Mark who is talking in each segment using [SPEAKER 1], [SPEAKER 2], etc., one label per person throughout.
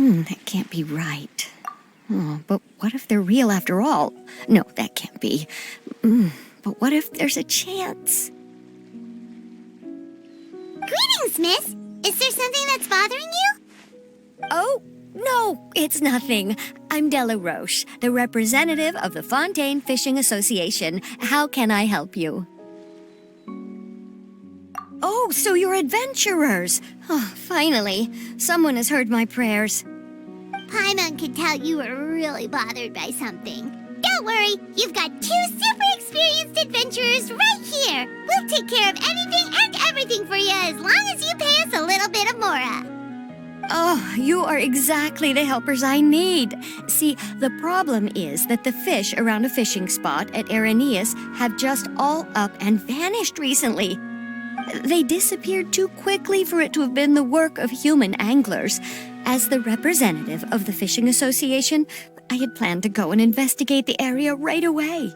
[SPEAKER 1] That can't be right. Oh, but what if they're real after all? No, that can't be. But what if there's a chance?
[SPEAKER 2] Greetings, miss. Is there something that's bothering you?
[SPEAKER 1] Oh, no, it's nothing. I'm Della Roche, the representative of the Fontaine Fishing Association. How can I help you? Oh, so you're adventurers. Oh, finally. Someone has heard my prayers.
[SPEAKER 2] Paimon could tell you were really bothered by something. Don't worry, you've got 2 super experienced adventurers right here. We'll take care of anything and everything for you as long as you pay us a little bit of mora.
[SPEAKER 1] Oh, you are exactly the helpers I need. See, the problem is that the fish around a fishing spot at Erinnyes have just all up and vanished recently. They disappeared too quickly for it to have been the work of human anglers. As the representative of the Fishing Association, I had planned to go and investigate the area right away.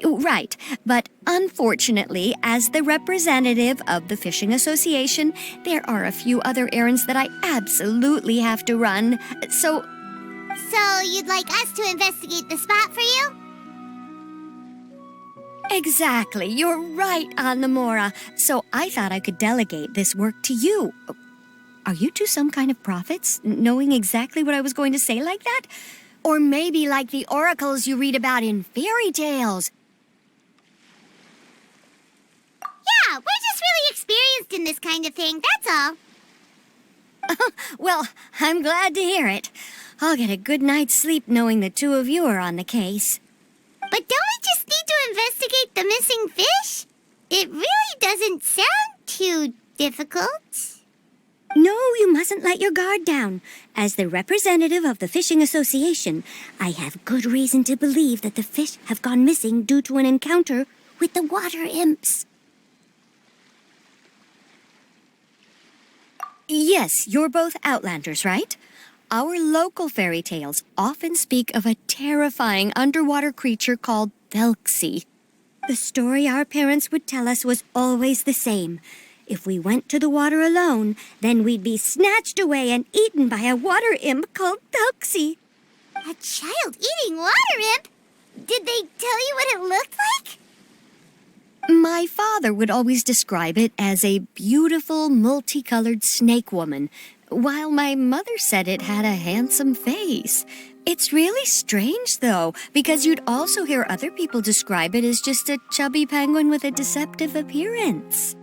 [SPEAKER 1] Right, but unfortunately, as the representative of the Fishing Association, there are a few other errands that I absolutely have to run. So
[SPEAKER 2] you'd like us to investigate the spot for you?
[SPEAKER 1] exactly, you're right on the mora. So I thought I could delegate this work to you. Are you two some kind of prophets, knowing exactly what I was going to say like that? Or maybe like the oracles you read about in fairy tales.
[SPEAKER 2] Yeah, we're just really experienced in this kind of thing, that's all.
[SPEAKER 1] Well, I'm glad to hear it. I'll get a good night's sleep knowing the two of you are on the case.
[SPEAKER 2] But don't we just need to investigate the missing fish? It really doesn't sound too difficult.
[SPEAKER 1] No, you mustn't let your guard down. As the representative of the Fishing Association, I have good reason to believe that the fish have gone missing due to an encounter with the water imps. Yes, you're both Outlanders, right? Our local fairy tales often speak of a terrifying underwater creature called Thelxie. The story our parents would tell us was always the same. If we went to the water alone, then we'd be snatched away and eaten by a water imp called Thelxie.
[SPEAKER 2] A child-eating water imp? Did they tell you what it looked like?
[SPEAKER 1] My father would always describe it as a beautiful, multicolored snake woman, while my mother said it had a handsome face. It's really strange, though, because you'd also hear other people describe it as just a chubby penguin with a deceptive appearance.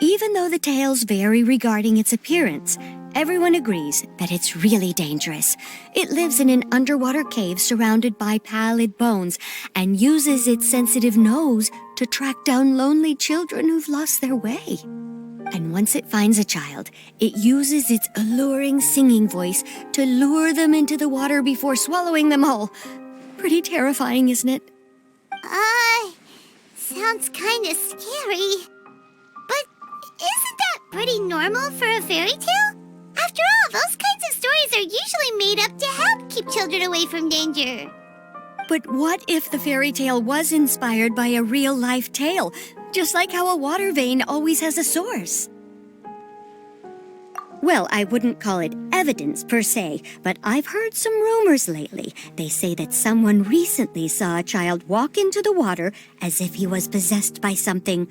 [SPEAKER 1] Even though the tales vary regarding its appearance, everyone agrees that it's really dangerous. It lives in an underwater cave surrounded by pallid bones and uses its sensitive nose to track down lonely children who've lost their way. And once it finds a child, it uses its alluring singing voice to lure them into the water before swallowing them all. Pretty terrifying, isn't it?
[SPEAKER 2] Sounds kinda scary. But isn't that pretty normal for a fairy tale? After all, those kinds of stories are usually made up to help keep children away from danger.
[SPEAKER 1] But what if the fairy tale was inspired by a real-life tale, just like how a water vein always has a source? Well, I wouldn't call it evidence per se, but I've heard some rumors lately. They say that someone recently saw a child walk into the water as if he was possessed by something.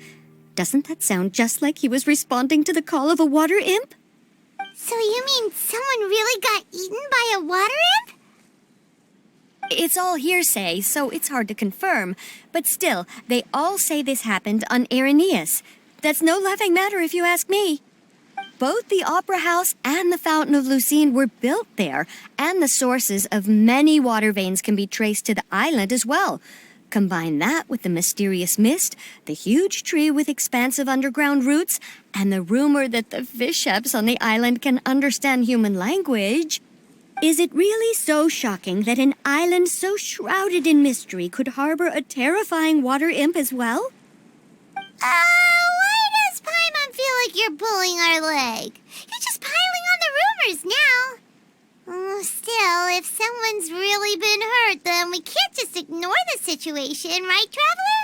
[SPEAKER 1] Doesn't that sound just like he was responding to the call of a water imp?
[SPEAKER 2] So you mean someone really got eaten by a water imp?
[SPEAKER 1] It's all hearsay, so it's hard to confirm. But still, they all say this happened on Erinnyes. That's no laughing matter if you ask me. Both the Opera House and the Fountain of Lucine were built there, and the sources of many water veins can be traced to the island as well. Combine that with the mysterious mist, the huge tree with expansive underground roots, and the rumor that the fish-eps on the island can understand human language. Is it really so shocking that an island so shrouded in mystery could harbor a terrifying water imp as well?
[SPEAKER 2] Why does Paimon feel like you're pulling our leg? You're just piling on the rumors now. Still, if someone's really been hurt, then we can't just ignore the situation, right, Traveler?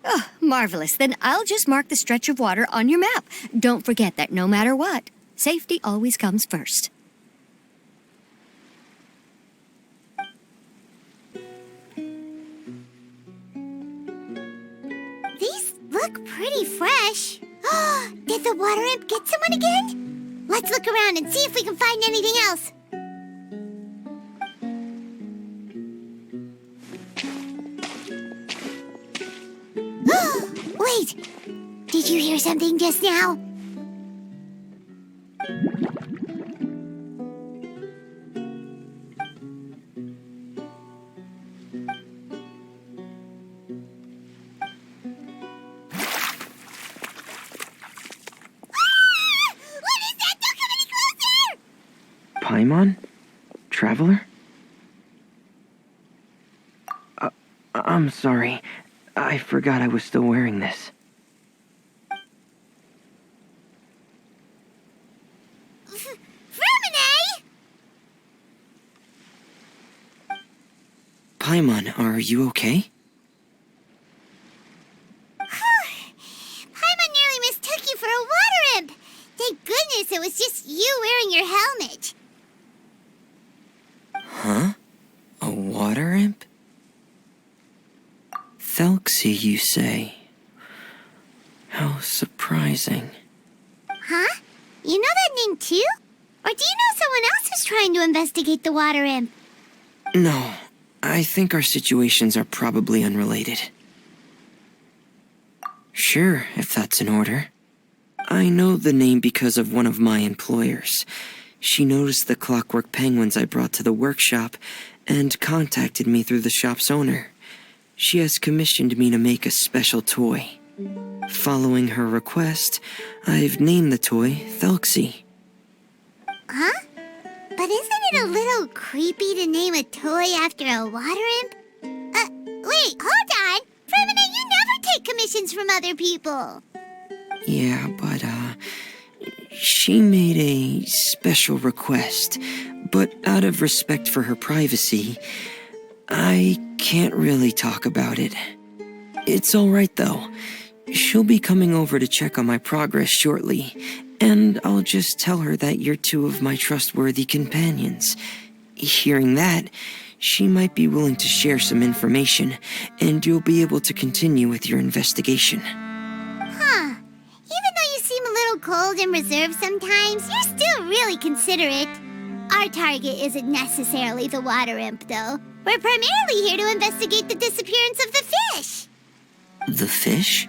[SPEAKER 1] Oh, marvelous. Then I'll just mark the stretch of water on your map. Don't forget that no matter what, safety always comes first.
[SPEAKER 2] These look pretty fresh. Did the water imp get someone again? Let's look around and see if we can find anything else. Wait! Did you hear something just now?
[SPEAKER 3] Paimon? Traveler? I'm sorry. I forgot I was still wearing this.
[SPEAKER 2] Erinnyes!
[SPEAKER 3] Paimon, are you okay?
[SPEAKER 2] Paimon nearly mistook you for a water imp. Thank goodness it was just you wearing your helmet.
[SPEAKER 3] Huh? A water imp? Thelxie, you say? How surprising.
[SPEAKER 2] Huh? You know that name too? Or do you know someone else who's trying to investigate the water imp?
[SPEAKER 3] No, I think our situations are probably unrelated. Sure, if that's in order. I know the name because of one of my employers. She noticed the clockwork penguins I brought to the workshop and contacted me through the shop's owner. She has commissioned me to make a special toy. Following her request, I've named the toy Thelxie.
[SPEAKER 2] Huh? But isn't it a little creepy to name a toy after a water imp? Wait, hold on! Erinnyes, you never take commissions from other people!
[SPEAKER 3] Yeah, but, she made a special request, but out of respect for her privacy, I can't really talk about it. It's alright though. She'll be coming over to check on my progress shortly, and I'll just tell her that you're two of my trustworthy companions. Hearing that, she might be willing to share some information, and you'll be able to continue with your investigation.
[SPEAKER 2] Huh. Even though you seem a little cold and reserved sometimes, you're still really considerate. Our target isn't necessarily the water imp, though. We're primarily here to investigate the disappearance of the fish.
[SPEAKER 3] The fish?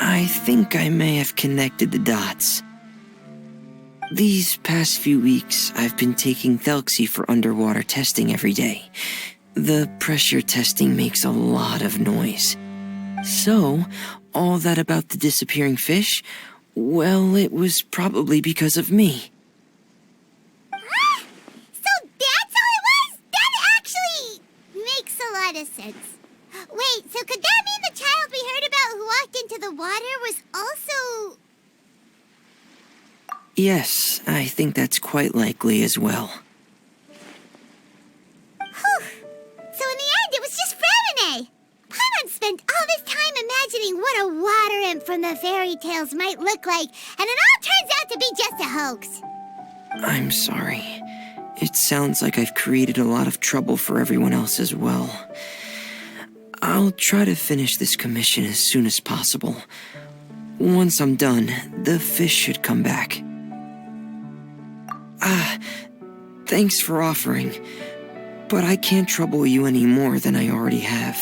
[SPEAKER 3] I think I may have connected the dots. These past few weeks, I've been taking Thelxie for underwater testing every day. The pressure testing makes a lot of noise. So, all that about the disappearing fish, well, it was probably because of me.
[SPEAKER 2] So that's how it was? That actually makes a lot of sense. Wait, so could that mean the child we heard about who walked into the water was also...
[SPEAKER 3] Yes, I think that's quite likely as well.
[SPEAKER 2] Whew. So in the end, it was just Erinnyes. Paimon spent all this time imagining what a water imp from the fairy tales might look like, and it all turns out to be just a hoax.
[SPEAKER 3] I'm sorry. It sounds like I've created a lot of trouble for everyone else as well. I'll try to finish this commission as soon as possible. Once I'm done, the fish should come back. Thanks for offering, but I can't trouble you any more than I already have.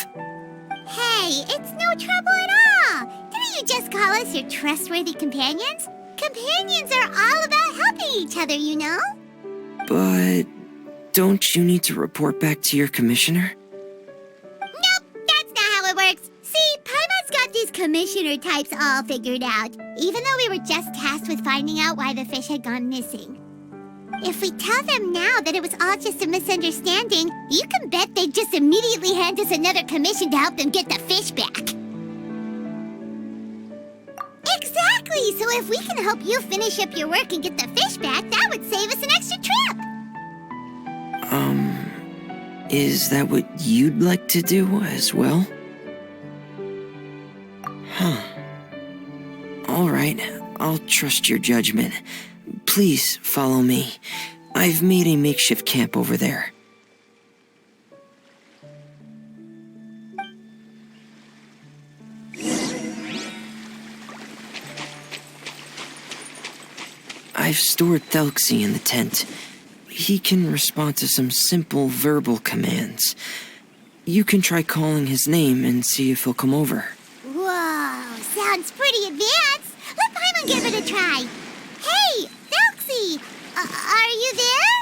[SPEAKER 2] Hey, it's no trouble at all. Didn't you just call us your trustworthy companions? Companions are all about helping each other, you know?
[SPEAKER 3] But don't you need to report back to your commissioner?
[SPEAKER 2] Nope, that's not how it works. See, Paimon's got these commissioner types all figured out, even though we were just tasked with finding out why the fish had gone missing. If we tell them now that it was all just a misunderstanding, you can bet they'd just immediately hand us another commission to help them get the fish back. Exactly! So So if we can help you finish up your work and get the fish back, that would save us an extra trip.
[SPEAKER 3] Is that what you'd like to do as well? Huh. All right, I'll trust your judgment. Please follow me. I've made a makeshift camp over there. I've stored Thelxie in the tent. He can respond to some simple verbal commands. You can try calling his name and see if he'll come over.
[SPEAKER 2] Whoa, sounds pretty advanced. Let Paimon give it a try. Hey, Thelxie, are you there?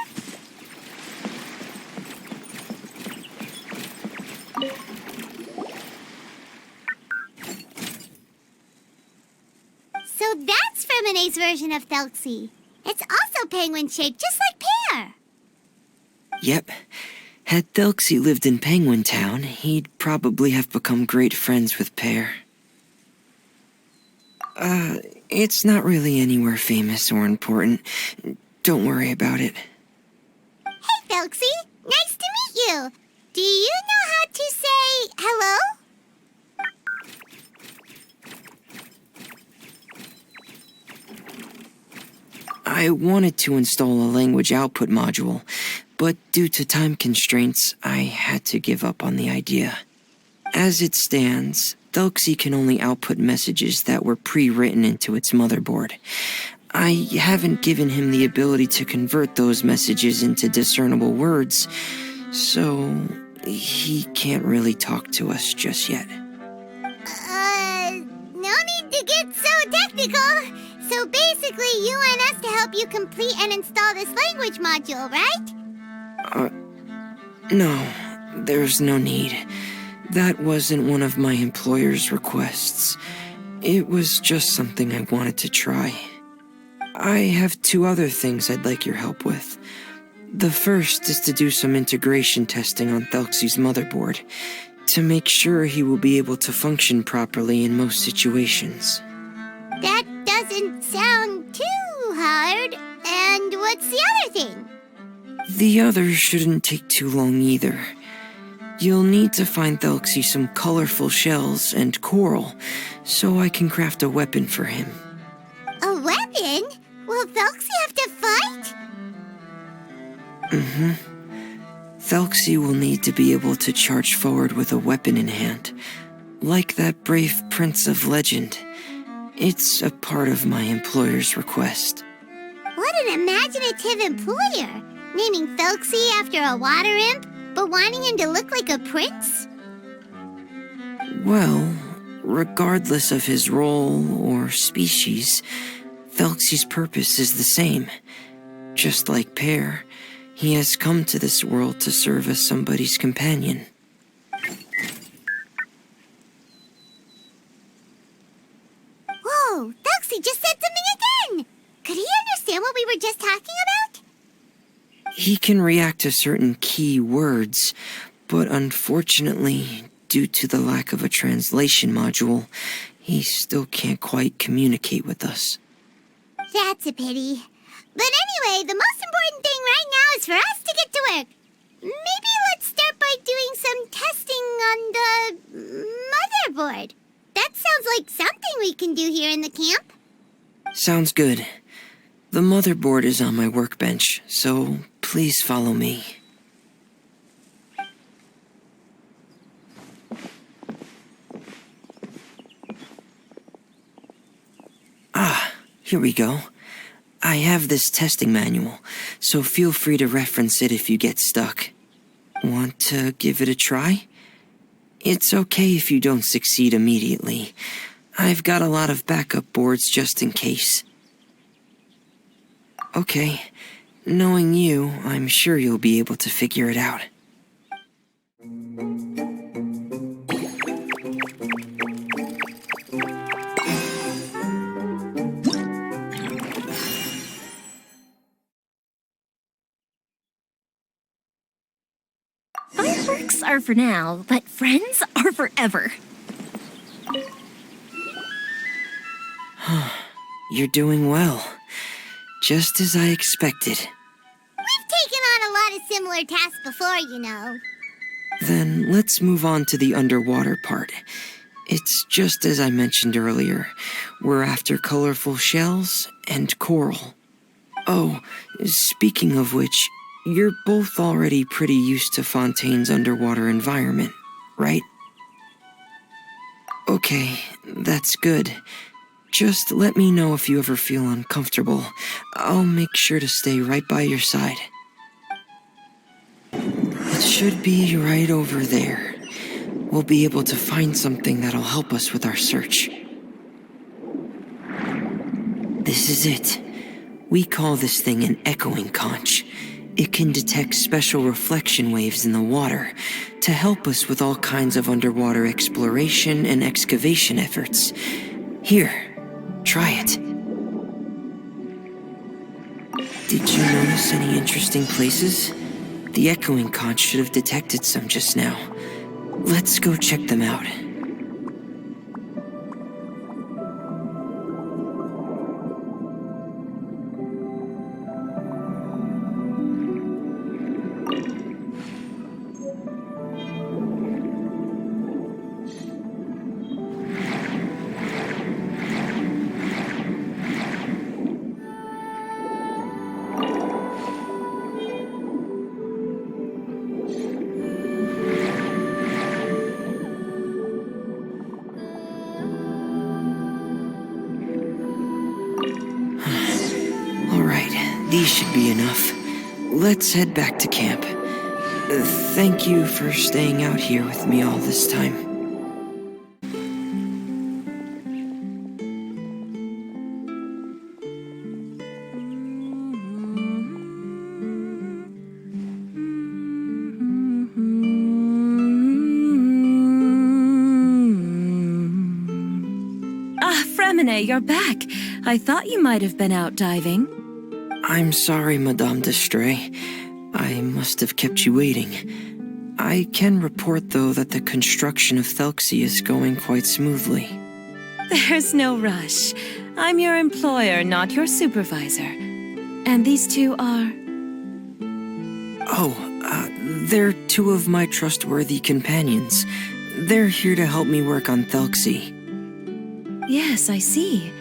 [SPEAKER 2] So that's Erinnyes' version of Thelxie. It's also penguin-shaped, just like Pear.
[SPEAKER 3] Yep. Had Thelxie lived in Penguin Town, he'd probably have become great friends with Pear. It's not really anywhere famous or important. Don't worry about it.
[SPEAKER 2] Hey, Thelxie. Nice to meet you. Do you know how to say hello?
[SPEAKER 3] I wanted to install a language output module, but due to time constraints, I had to give up on the idea. As it stands, Thelxie can only output messages that were pre-written into its motherboard. I haven't given him the ability to convert those messages into discernible words, so he can't really talk to us just yet.
[SPEAKER 2] No need to get so technical. So basically, you want us to help you complete and install this language module, right?
[SPEAKER 3] No, there's no need. That wasn't one of my employer's requests. It was just something I wanted to try. I have 2 other things I'd like your help with. The first is to do some integration testing on Thelxie's motherboard, to make sure he will be able to function properly in most situations.
[SPEAKER 2] That doesn't sound too hard. And what's the other thing?
[SPEAKER 3] The other shouldn't take too long either. You'll need to find Thelxie some colorful shells and coral, so I can craft a weapon for him.
[SPEAKER 2] A weapon? Will Thelxie have to fight?
[SPEAKER 3] Thelxie will need to be able to charge forward with a weapon in hand, like that brave prince of legend. It's a part of my employer's request.
[SPEAKER 2] What an imaginative employer! Naming Thelxie after a water imp, but wanting him to look like a prince?
[SPEAKER 3] Well, regardless of his role or species, Thelxie's purpose is the same. Just like Pear, he has come to this world to serve as somebody's companion.
[SPEAKER 2] Whoa, Thelxie just said something again! Could he understand what we were just talking about?
[SPEAKER 3] He can react to certain key words, but unfortunately, due to the lack of a translation module, he still can't quite communicate with us.
[SPEAKER 2] That's a pity. But anyway, the most important thing right now is for us to get to work. Maybe let's start by doing some testing on the motherboard. That sounds like something we can do here in the camp.
[SPEAKER 3] Sounds good. The motherboard is on my workbench, so please follow me. Here we go. I have this testing manual, so feel free to reference it if you get stuck. Want to give it a try? It's okay if you don't succeed immediately. I've got a lot of backup boards just in case. Okay, knowing you, I'm sure you'll be able to figure it out.
[SPEAKER 1] Fireworks are for now, but friends are forever.
[SPEAKER 3] you're doing well. Just as I expected.
[SPEAKER 2] We've taken on a lot of similar tasks before, you know.
[SPEAKER 3] Then let's move on to the underwater part. It's just as I mentioned earlier. We're after colorful shells and coral. Oh, speaking of which, you're both already pretty used to Fontaine's underwater environment, right? Okay, that's good. Just let me know if you ever feel uncomfortable. I'll make sure to stay right by your side. It should be right over there. We'll be able to find something that'll help us with our search. This is it. We call this thing an echoing conch. It can detect special reflection waves in the water to help us with all kinds of underwater exploration and excavation efforts. Here, try it. Did you notice any interesting places? The echoing conch should have detected some just now. Let's go check them out. These should be enough. Let's head back to camp. Thank you for staying out here with me all this time.
[SPEAKER 4] Erinnyes, you're back. I thought you might have been out diving.
[SPEAKER 3] I'm sorry, Madame d'Estray. I must have kept you waiting. I can report, though, that the construction of Thelxie is going quite smoothly.
[SPEAKER 4] There's no rush. I'm your employer, not your supervisor. And these two are...
[SPEAKER 3] They're two of my trustworthy companions. They're here to help me work on Thelxie.
[SPEAKER 4] Yes, I see.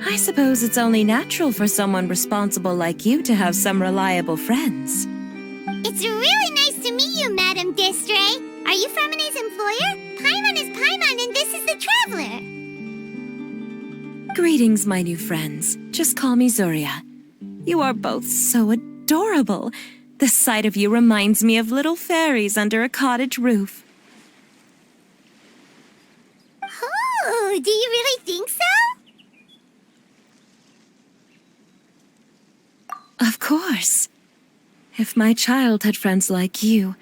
[SPEAKER 4] I suppose it's only natural for someone responsible like you to have some reliable friends.
[SPEAKER 2] It's really nice to meet you, Madame d'Estray. Are you Erinnyes' employer? Paimon is Paimon, and this is the Traveler.
[SPEAKER 4] Greetings, my new friends. Just call me Zuria. You are both so adorable. The sight of you reminds me of little fairies under a cottage roof.
[SPEAKER 2] Oh, do you really think so?
[SPEAKER 4] Of course. If my child had friends like you,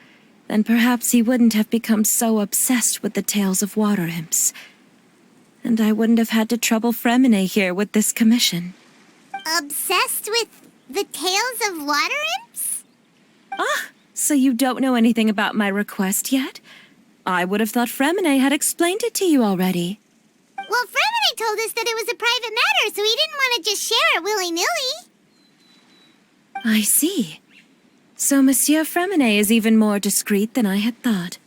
[SPEAKER 4] then perhaps he wouldn't have become so obsessed with the tales of water imps. And I wouldn't have had to trouble Erinnyes here with this commission.
[SPEAKER 2] Obsessed with the tales of water imps?
[SPEAKER 4] Ah, so you don't know anything about my request yet? I would have thought Erinnyes had explained it to you already.
[SPEAKER 2] Well, Erinnyes told us that it was a private matter, so he didn't want to just share it willy-nilly.
[SPEAKER 4] I see. So Monsieur Erinnyes is even more discreet than I had thought.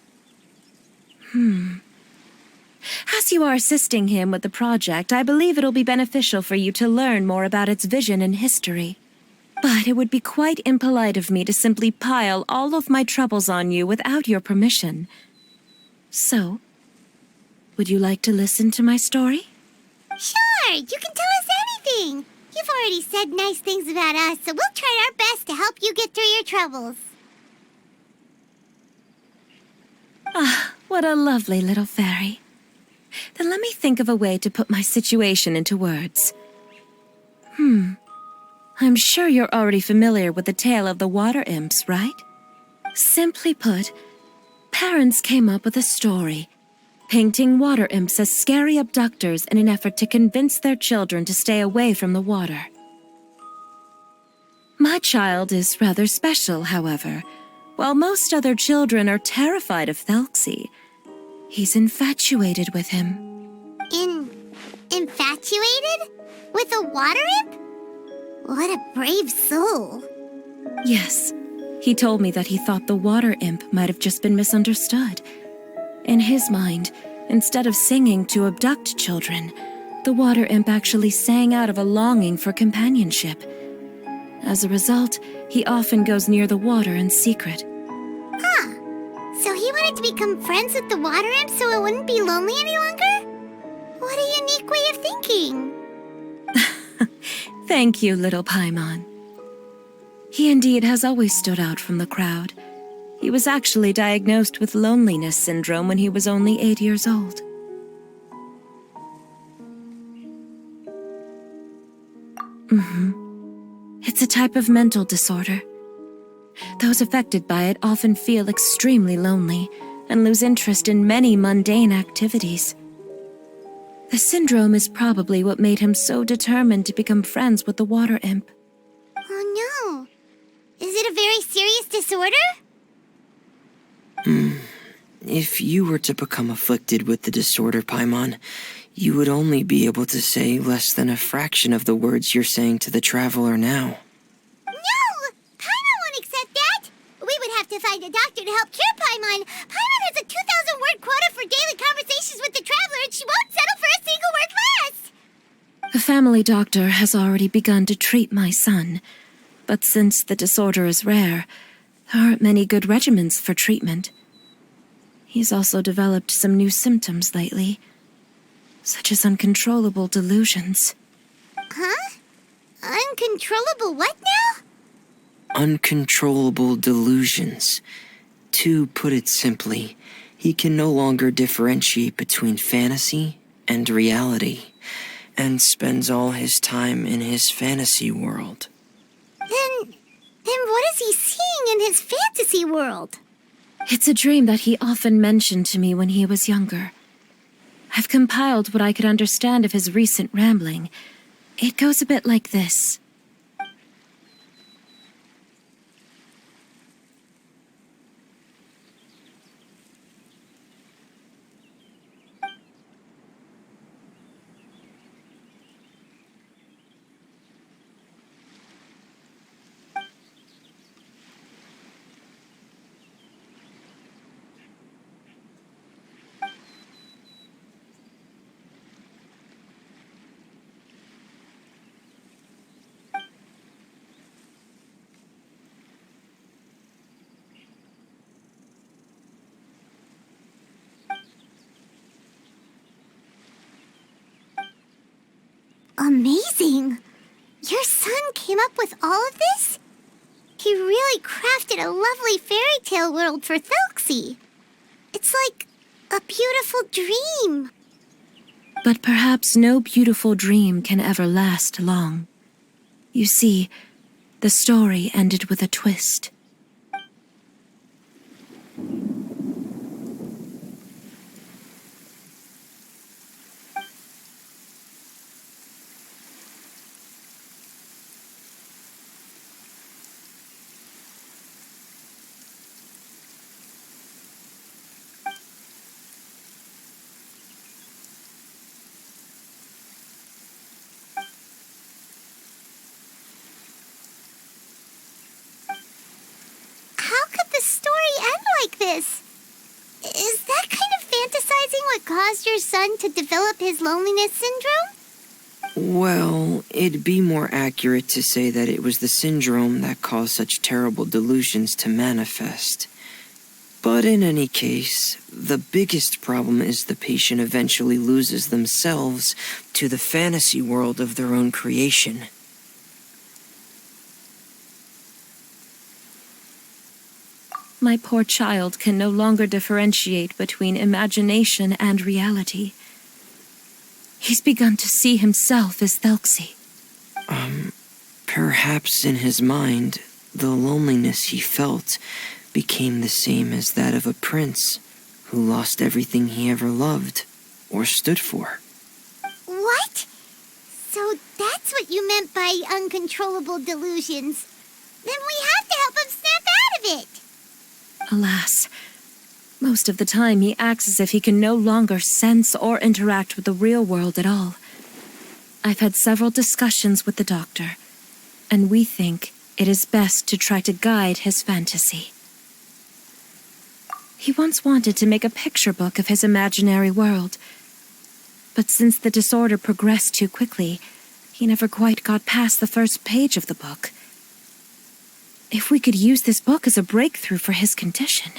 [SPEAKER 4] As you are assisting him with the project, I believe it'll be beneficial for you to learn more about its vision and history. But it would be quite impolite of me to simply pile all of my troubles on you without your permission. So, would you like to listen to my story?
[SPEAKER 2] Sure, you can tell us anything. You've already said nice things about us, so we'll try our best to help you get through your troubles.
[SPEAKER 4] Ah, what a lovely little fairy. Then let me think of a way to put my situation into words. I'm sure you're already familiar with the tale of the water imps, right? Simply put, parents came up with a story, painting water imps as scary abductors in an effort to convince their children to stay away from the water. My child is rather special, however. While most other children are terrified of Thelxie, he's infatuated with him.
[SPEAKER 2] Infatuated? With a water imp? What a brave soul.
[SPEAKER 4] Yes. He told me that he thought the water imp might have just been misunderstood. In his mind, instead of singing to abduct children, the water imp actually sang out of a longing for companionship. As a result, he often goes near the water in secret.
[SPEAKER 2] Huh. So he wanted to become friends with the water imp so it wouldn't be lonely any longer? What a unique way of thinking.
[SPEAKER 4] Thank you, little Paimon. He indeed has always stood out from the crowd. He was actually diagnosed with loneliness syndrome when he was only 8 years old. It's a type of mental disorder. Those affected by it often feel extremely lonely and lose interest in many mundane activities. The syndrome is probably what made him so determined to become friends with the water imp.
[SPEAKER 2] Oh no. Is it a very serious disorder?
[SPEAKER 3] If you were to become afflicted with the disorder, Paimon, you would only be able to say less than a fraction of the words you're saying to the traveler now.
[SPEAKER 2] No! Paimon won't accept that! We would have to find a doctor to help cure Paimon. Paimon has a 2,000-word quota for daily conversations with the traveler, and she won't settle for a single word less!
[SPEAKER 4] The family doctor has already begun to treat my son, but since the disorder is rare, there aren't many good regimens for treatment. He's also developed some new symptoms lately, such as uncontrollable delusions.
[SPEAKER 2] Huh? Uncontrollable what now?
[SPEAKER 3] Uncontrollable delusions. To put it simply, he can no longer differentiate between fantasy and reality, and spends all his time in his fantasy world.
[SPEAKER 2] Then what is he seeing in his fantasy world?
[SPEAKER 4] It's a dream that he often mentioned to me when he was younger. I've compiled what I could understand of his recent rambling. It goes a bit like this.
[SPEAKER 2] Amazing! Your son came up with all of this? He really crafted a lovely fairy tale world for Thelxie. It's like a beautiful dream.
[SPEAKER 4] But perhaps no beautiful dream can ever last long. You see, the story ended with a twist.
[SPEAKER 2] How could the story end like this? Is that kind of fantasizing what caused your son to develop his loneliness syndrome?
[SPEAKER 3] Well, it'd be more accurate to say that it was the syndrome that caused such terrible delusions to manifest. But in any case, the biggest problem is the patient eventually loses themselves to the fantasy world of their own creation.
[SPEAKER 4] My poor child can no longer differentiate between imagination and reality. He's begun to see himself as Thelxie.
[SPEAKER 3] Perhaps in his mind, the loneliness he felt became the same as that of a prince who lost everything he ever loved or stood for.
[SPEAKER 2] What? So that's what you meant by uncontrollable delusions. Then we have to help him snap out of it.
[SPEAKER 4] Alas, most of the time he acts as if he can no longer sense or interact with the real world at all. I've had several discussions with the doctor, and we think it is best to try to guide his fantasy. He once wanted to make a picture book of his imaginary world, but since the disorder progressed too quickly, he never quite got past the first page of the book. If we could use this book as a breakthrough for his condition.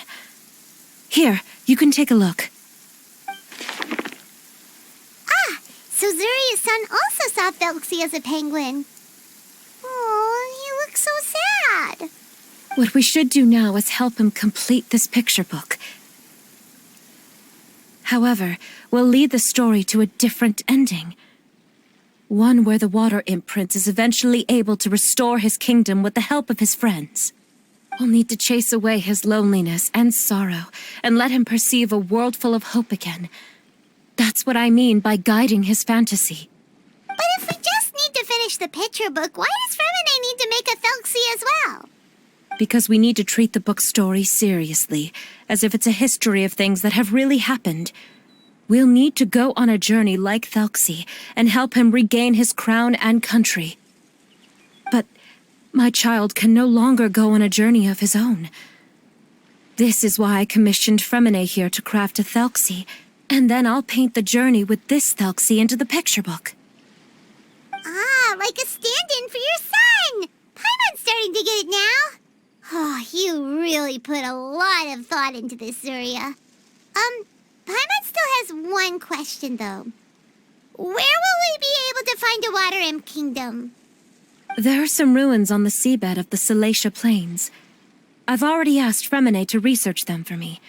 [SPEAKER 4] Here, you can take a look.
[SPEAKER 2] So Zuria's son also saw Thelxie as a penguin. Oh, he looks so sad.
[SPEAKER 4] What we should do now is help him complete this picture book. However, we'll lead the story to a different ending. One where the water imp prince is eventually able to restore his kingdom with the help of his friends. We'll need to chase away his loneliness and sorrow and let him perceive a world full of hope again. That's what I mean by guiding his fantasy.
[SPEAKER 2] But if we just need to finish the picture book, why does Erinnyes need to make a Thelxie as well?
[SPEAKER 4] Because we need to treat the book's story seriously, as if it's a history of things that have really happened. We'll need to go on a journey like Thelxie and help him regain his crown and country. But my child can no longer go on a journey of his own. This is why I commissioned Erinnyes here to craft a Thelxie, and then I'll paint the journey with this Thelxie into the picture book.
[SPEAKER 2] Ah, like a stand-in for your son! Paimon's starting to get it now. Oh, you really put a lot of thought into this, Zuria. Paimon still has one question, though. Where will we be able to find a water imp kingdom?
[SPEAKER 4] There are some ruins on the seabed of the Thelxie Plains. I've already asked Erinnyes to research them for me.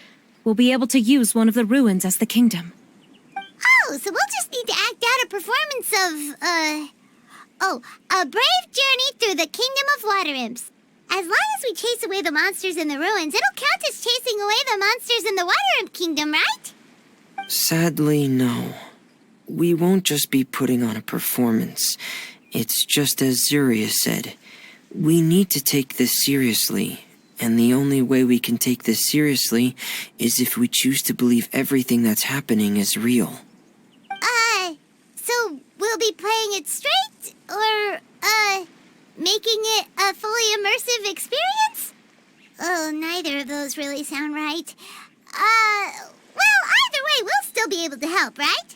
[SPEAKER 4] We'll be able to use one of the ruins as the kingdom.
[SPEAKER 2] Oh, so we'll just need to act out a performance of, a brave journey through the kingdom of water imps. As long as we chase away the monsters in the ruins, it'll count as chasing away the monsters in the water imp kingdom, right?
[SPEAKER 3] Sadly, no. We won't just be putting on a performance. It's just as Zuria said. We need to take this seriously. And the only way we can take this seriously is if we choose to believe everything that's happening is real.
[SPEAKER 2] So we'll be playing it straight? Or, making it a fully immersive experience? Oh, neither of those really sound right. Well, either way, we'll still be able to help, right?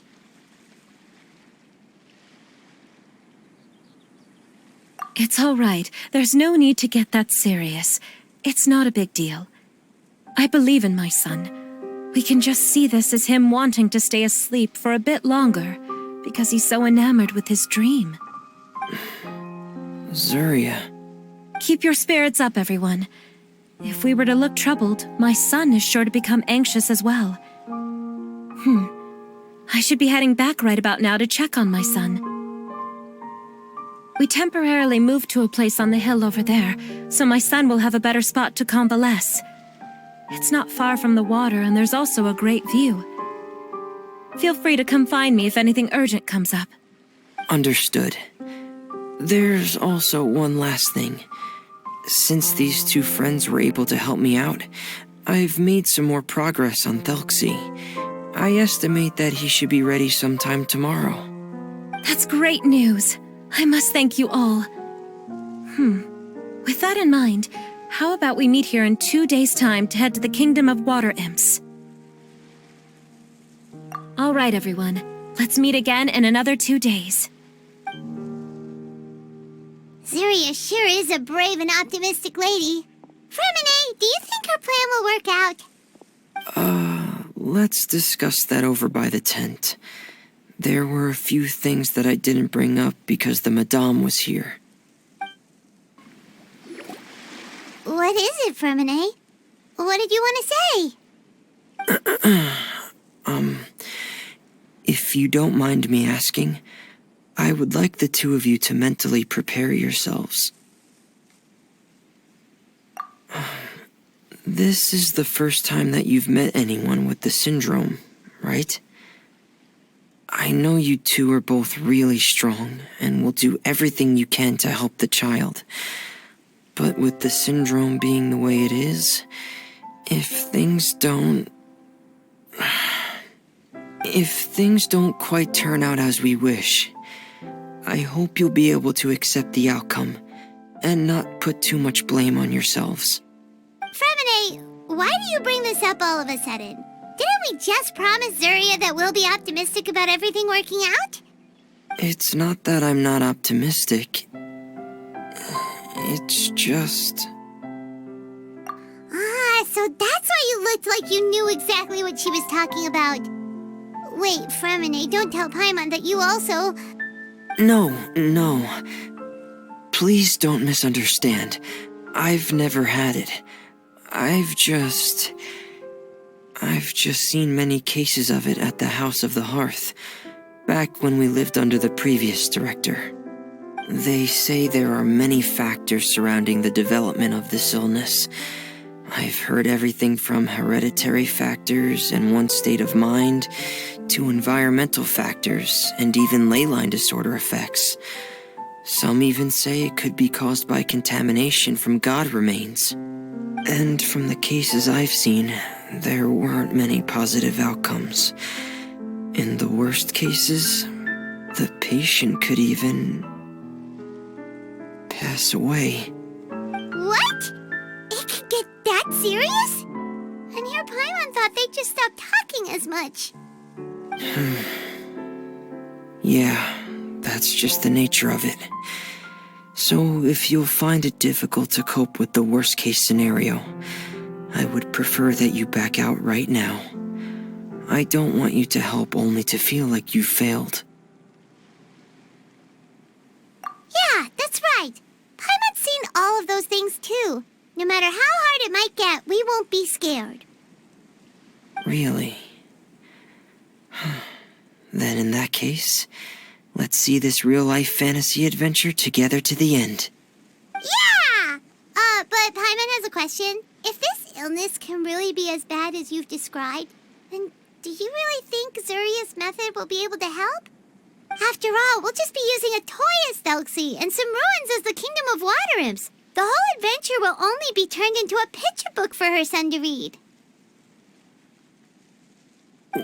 [SPEAKER 4] It's all right. There's no need to get that serious. It's not a big deal. I believe in my son. We can just see this as him wanting to stay asleep for a bit longer, because he's so enamored with his dream.
[SPEAKER 3] Zuria.
[SPEAKER 4] Keep your spirits up, everyone. If we were to look troubled, my son is sure to become anxious as well. I should be heading back right about now to check on my son. We temporarily moved to a place on the hill over there, so my son will have a better spot to convalesce. It's not far from the water, and there's also a great view. Feel free to come find me if anything urgent comes up.
[SPEAKER 3] Understood. There's also one last thing. Since these two friends were able to help me out, I've made some more progress on Thelxie. I estimate that he should be ready sometime tomorrow.
[SPEAKER 4] That's great news. I must thank you all. With that in mind, how about we meet here in 2 days' time to head to the Kingdom of Water Imps? All right, everyone. Let's meet again in another 2 days.
[SPEAKER 2] Zuria sure is a brave and optimistic lady. Erinnyes, do you think her plan will work out?
[SPEAKER 3] Let's discuss that over by the tent. There were a few things that I didn't bring up because the Madame was here.
[SPEAKER 2] What is it, Erinnyes? What did you want to say?
[SPEAKER 3] If you don't mind me asking, I would like the two of you to mentally prepare yourselves. This is the first time that you've met anyone with the syndrome, right? I know you two are both really strong and will do everything you can to help the child. But with the syndrome being the way it is, if things don't quite turn out as we wish, I hope you'll be able to accept the outcome and not put too much blame on yourselves.
[SPEAKER 2] Fremine, why do you bring this up all of a sudden? Didn't we just promise Zuria that we'll be optimistic about everything working out?
[SPEAKER 3] It's not that I'm not optimistic. It's just...
[SPEAKER 2] Ah, so that's why you looked like you knew exactly what she was talking about. Wait, Fremine, don't tell Paimon that you also...
[SPEAKER 3] No. Please don't misunderstand. I've never had it. I've just seen many cases of it at the House of the Hearth, back when we lived under the previous director. They say there are many factors surrounding the development of this illness. I've heard everything from hereditary factors and one's state of mind, to environmental factors and even ley line disorder effects. Some even say it could be caused by contamination from god remains. And from the cases I've seen, there weren't many positive outcomes. In the worst cases, the patient could even pass away.
[SPEAKER 2] What? It could get that serious? And here Paimon thought they'd just stop talking as much.
[SPEAKER 3] Yeah, that's just the nature of it. So if you'll find it difficult to cope with the worst case scenario, I would prefer that you back out right now. I don't want you to help only to feel like you failed.
[SPEAKER 2] Yeah, that's right. Paimon's seen all of those things too. No matter how hard it might get, we won't be scared.
[SPEAKER 3] Really? Then in that case, let's see this real-life fantasy adventure together to the end.
[SPEAKER 2] Yeah! But Paimon has a question. If this illness can really be as bad as you've described, then do you really think Zuria's method will be able to help? After all, we'll just be using a toy as Thelxie and some ruins as the Kingdom of Water Imps. The whole adventure will only be turned into a picture book for her son to read.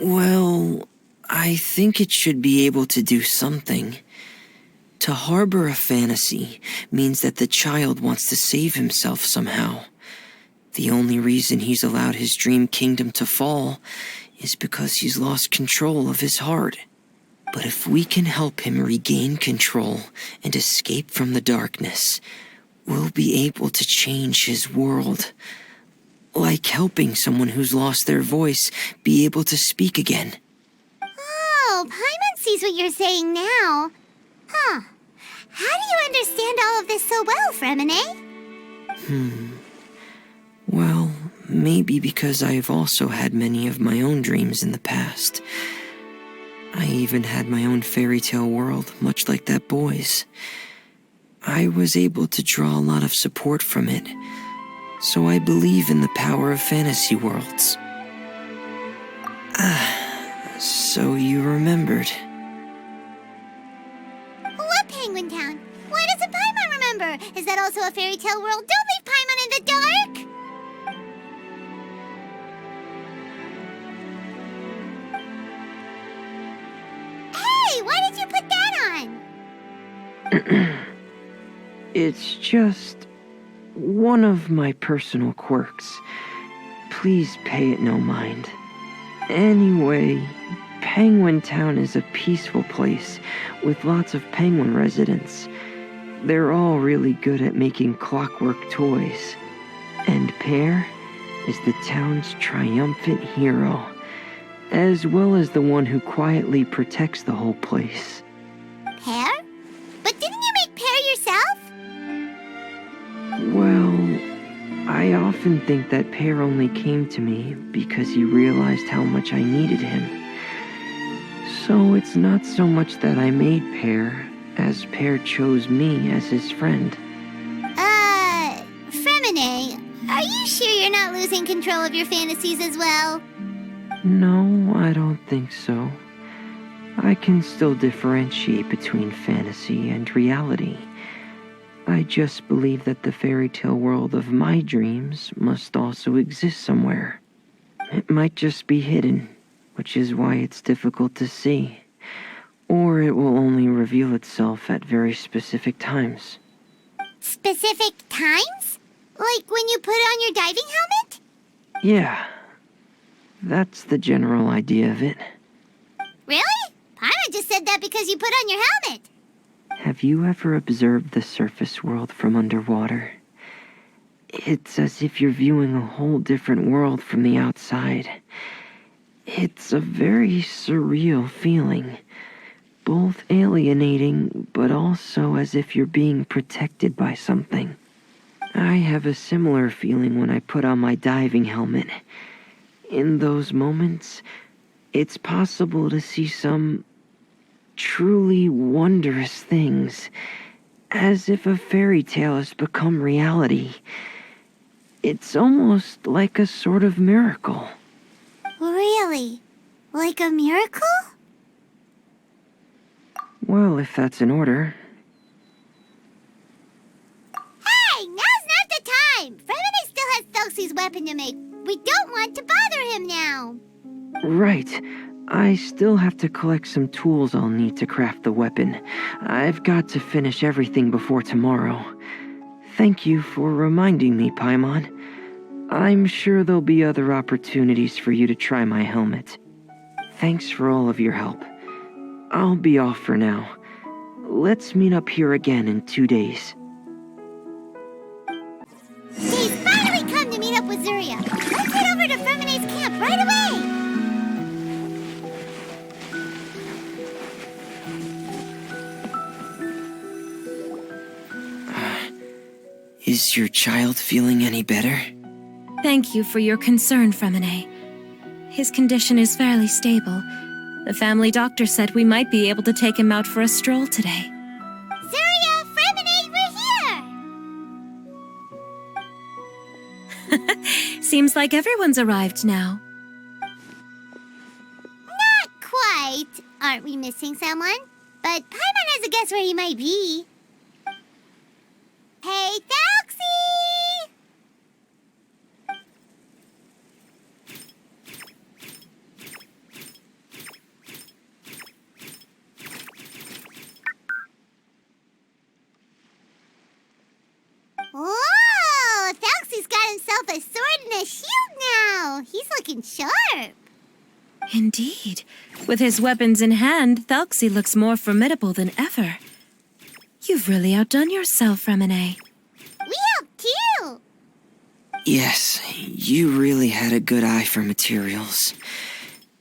[SPEAKER 3] Well, I think it should be able to do something. To harbor a fantasy means that the child wants to save himself somehow. The only reason he's allowed his dream kingdom to fall is because he's lost control of his heart. But if we can help him regain control and escape from the darkness, we'll be able to change his world. Like helping someone who's lost their voice be able to speak again.
[SPEAKER 2] Oh, Paimon sees what you're saying now. Huh. How do you understand all of this so well, Fremine?
[SPEAKER 3] Well, maybe because I've also had many of my own dreams in the past. I even had my own fairy tale world, much like that boy's. I was able to draw a lot of support from it, so I believe in the power of fantasy worlds. So you remembered.
[SPEAKER 2] What Penguin Town? Why doesn't Paimon remember? Is that also a fairy tale world? Don't leave Paimon in the dark! Hey, why did you put that on?
[SPEAKER 3] It's just one of my personal quirks. Please pay it no mind. Anyway, Penguin Town is a peaceful place with lots of penguin residents. They're all really good at making clockwork toys. And Pear is the town's triumphant hero, as well as the one who quietly protects the whole place.
[SPEAKER 2] Pear? But didn't you make Pear yourself?
[SPEAKER 3] Well, I often think that Pear only came to me because he realized how much I needed him. So it's not so much that I made Pear, as Pear chose me as his friend.
[SPEAKER 2] Fremine, are you sure you're not losing control of your fantasies as well?
[SPEAKER 3] No, I don't think so. I can still differentiate between fantasy and reality. I just believe that the fairy tale world of my dreams must also exist somewhere. It might just be hidden, which is why it's difficult to see. or it will only reveal itself at very specific times.
[SPEAKER 2] Specific times? Like when you put on your diving helmet?
[SPEAKER 3] Yeah, that's the general idea of it.
[SPEAKER 2] Really? Paimon just said that because you put on your helmet.
[SPEAKER 3] Have you ever observed the surface world from underwater? It's as if you're viewing a whole different world from the outside. It's a very surreal feeling. Both alienating, but also as if you're being protected by something. I have a similar feeling when I put on my diving helmet. In those moments, it's possible to see some truly wondrous things, as if a fairy tale has become reality. It's almost like a sort of miracle.
[SPEAKER 2] Really? Like a miracle?
[SPEAKER 3] Well, if that's in order.
[SPEAKER 2] Hey, now's not the time! Erinnyes still has Thelxie's weapon to make. We don't want to bother him now.
[SPEAKER 3] Right. I still have to collect some tools I'll need to craft the weapon. I've got to finish everything before tomorrow. Thank you for reminding me, Paimon. I'm sure there'll be other opportunities for you to try my helmet. Thanks for all of your help. I'll be off for now. Let's meet up here again in 2 days.
[SPEAKER 2] He's finally come to meet up with Zuria. Let's head over to Erinnyes' camp right away!
[SPEAKER 3] Is your child feeling any better?
[SPEAKER 4] Thank you for your concern, Erinnyes. His condition is fairly stable. The family doctor said we might be able to take him out for a stroll today.
[SPEAKER 2] Zuria, Erinnyes, we're here!
[SPEAKER 4] Seems like everyone's arrived now.
[SPEAKER 2] Not quite. Aren't we missing someone? But Paimon has a guess where he might be. Hey, Thelxie! Whoa! Thelxie's got himself a sword and a shield now. He's looking sharp.
[SPEAKER 4] Indeed. With his weapons in hand, Thelxie looks more formidable than ever. You've really outdone yourself, Erinnyes.
[SPEAKER 2] We helped too.
[SPEAKER 3] Yes, you really had a good eye for materials.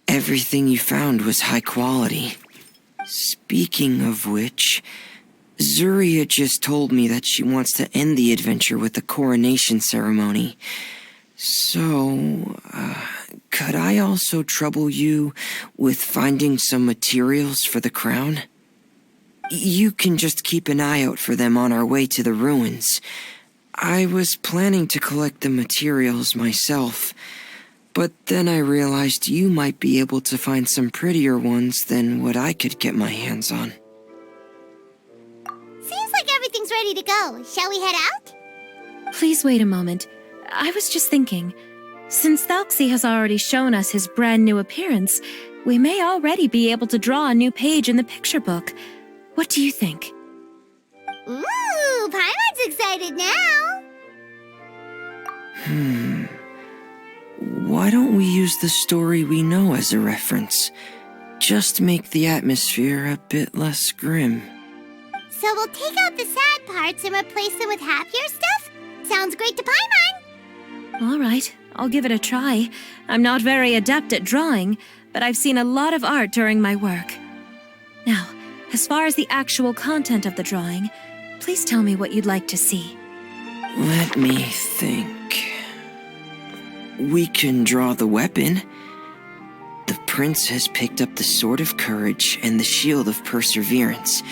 [SPEAKER 3] Everything you found was high quality. Speaking of which, Zuria just told me that she wants to end the adventure with a coronation ceremony. So, could I also trouble you with finding some materials for the crown? You can just keep an eye out for them on our way to the ruins. I was planning to collect the materials myself, but then I realized you might be able to find some prettier ones than what I could get my hands on.
[SPEAKER 2] Seems like everything's ready to go. Shall we head out?
[SPEAKER 4] Please wait a moment. I was just thinking, since Thelxie has already shown us his brand new appearance, we may already be able to draw a new page in the picture book. What do you think?
[SPEAKER 2] Ooh, Paimon's excited now.
[SPEAKER 3] Why don't we use the story we know as a reference? Just make the atmosphere a bit less grim.
[SPEAKER 2] So we'll take out the sad parts and replace them with happier stuff? Sounds great to Paimon.
[SPEAKER 4] All right, I'll give it a try. I'm not very adept at drawing, but I've seen a lot of art during my work. Now, as far as the actual content of the drawing, please tell me what you'd like to see.
[SPEAKER 3] Let me think. We can draw the weapon. The prince has picked up the Sword of Courage and the Shield of Perseverance,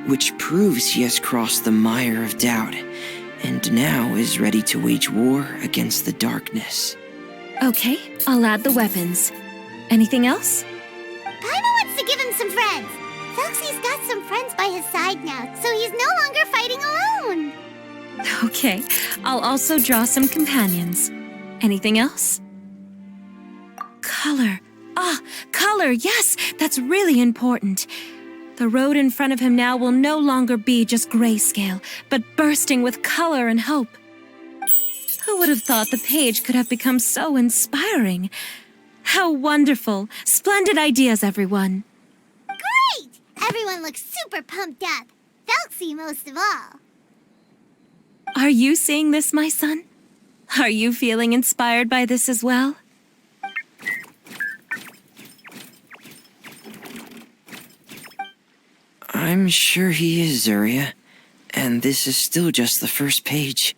[SPEAKER 3] which proves he has crossed the mire of doubt, and now is ready to wage war against the darkness.
[SPEAKER 4] Okay, I'll add the weapons. Anything else?
[SPEAKER 2] Paimon wants to give him some friends. Thelxie's got some friends by his side now, so he's no longer fighting alone.
[SPEAKER 4] Okay, I'll also draw some companions. Anything else? Color. Ah, color, yes, that's really important. The road in front of him now will no longer be just grayscale, but bursting with color and hope. Who would have thought the page could have become so inspiring? How wonderful! Splendid ideas, everyone!
[SPEAKER 2] Great! Everyone looks super pumped up. Thelxie most of all.
[SPEAKER 4] Are you seeing this, my son? Are you feeling inspired by this as well?
[SPEAKER 3] I'm sure he is, Zuria. And this is still just the first page.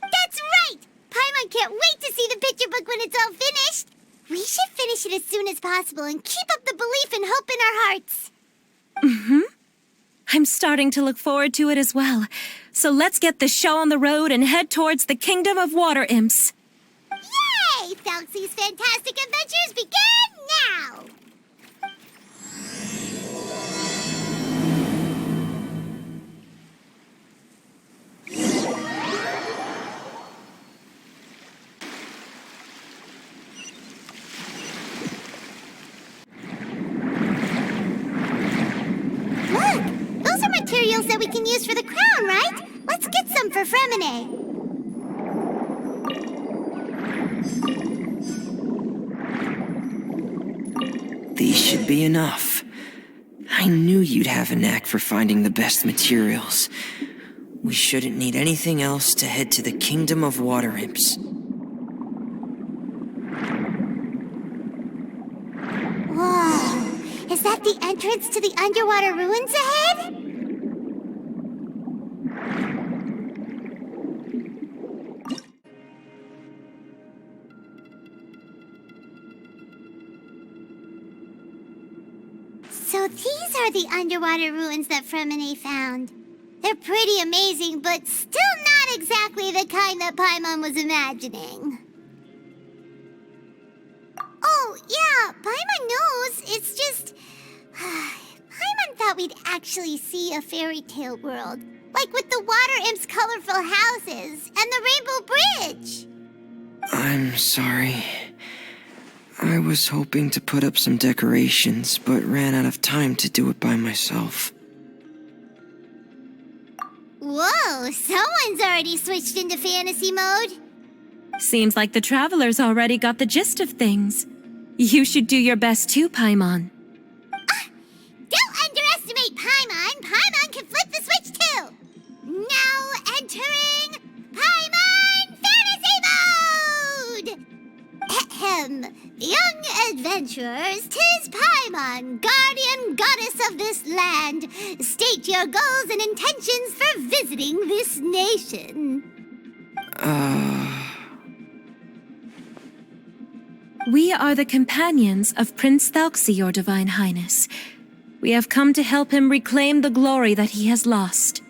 [SPEAKER 2] That's right! Paimon can't wait to see the picture book when it's all finished. We should finish it as soon as possible and keep up the belief and hope in our hearts.
[SPEAKER 4] I'm starting to look forward to it as well. So let's get the show on the road and head towards the Kingdom of Water Imps.
[SPEAKER 2] Yay! Thelxie's fantastic adventures begin now! Look! Those are materials that we can use for the crown, right? Let's get some for Fremine.
[SPEAKER 3] These should be enough. I knew you'd have a knack for finding the best materials. We shouldn't need anything else to head to the Kingdom of Water Imps.
[SPEAKER 2] Whoa! Is that the entrance to the underwater ruins ahead? So these are the underwater ruins that Fremine found. They're pretty amazing, but still not exactly the kind that Paimon was imagining. Oh, yeah, Paimon knows. It's just... Paimon thought we'd actually see a fairy tale world. Like with the water imps' colorful houses and the rainbow bridge.
[SPEAKER 3] I'm sorry. I was hoping to put up some decorations, but ran out of time to do it by myself.
[SPEAKER 2] Whoa, someone's already switched into fantasy mode.
[SPEAKER 4] Seems like the travelers already got the gist of things. You should do your best too, Paimon.
[SPEAKER 2] Don't underestimate Paimon. Paimon can flip the switch too. Now entering Paimon Fantasy Mode! Ahem. Young adventurers, 'tis Paimon, guardian goddess of this land. State your goals and intentions for visiting this nation.
[SPEAKER 4] We are the companions of Prince Thelxie, your Divine Highness. We have come to help him reclaim the glory that he has lost.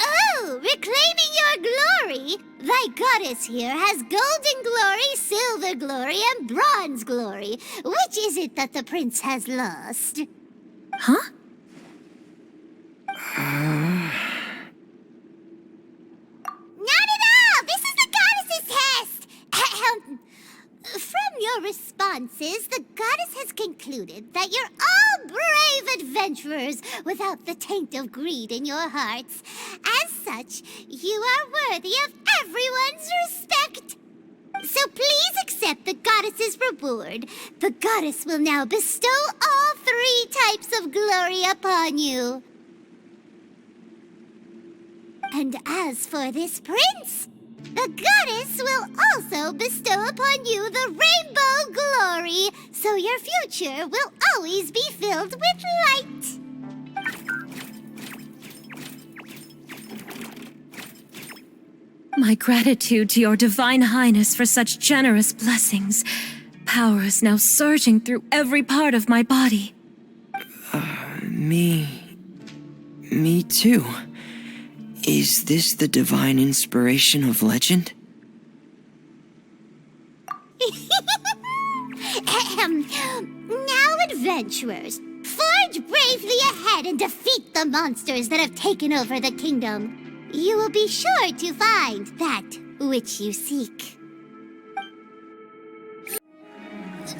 [SPEAKER 2] Oh, reclaiming your glory? Thy goddess here has golden glory, silver glory, and bronze glory. Which is it that the prince has lost?
[SPEAKER 4] Huh?
[SPEAKER 2] Not at all! This is the goddess's test! From your responses, the goddess has concluded that you're all brave adventurers without the taint of greed in your hearts. As such, you are worthy of everyone's respect. So please accept the goddess's reward. The goddess will now bestow all 3 types of glory upon you. And as for this prince, the goddess will also bestow upon you the rainbow glory, so your future will always be filled with light.
[SPEAKER 4] My gratitude to your Divine Highness for such generous blessings. Power is now surging through every part of my body.
[SPEAKER 3] Me too. Is this the divine inspiration of legend?
[SPEAKER 2] Now, adventurers, forge bravely ahead and defeat the monsters that have taken over the kingdom. You will be sure to find that which you seek.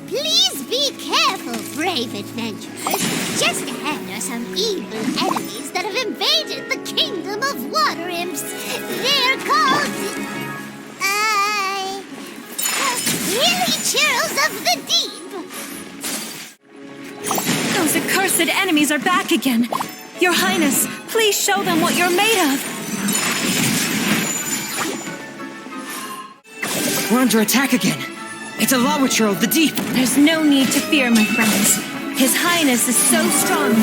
[SPEAKER 2] Please be careful. beautiful, brave adventurers. Just ahead are some evil enemies that have invaded the kingdom of water imps. They're called... Churls of the Deep!
[SPEAKER 4] Those accursed enemies are back again. Your Highness, please show them what you're made of.
[SPEAKER 3] We're under attack again. It's a Lawitcher of the Deep.
[SPEAKER 4] There's no need to fear, my friends. His Highness is so strong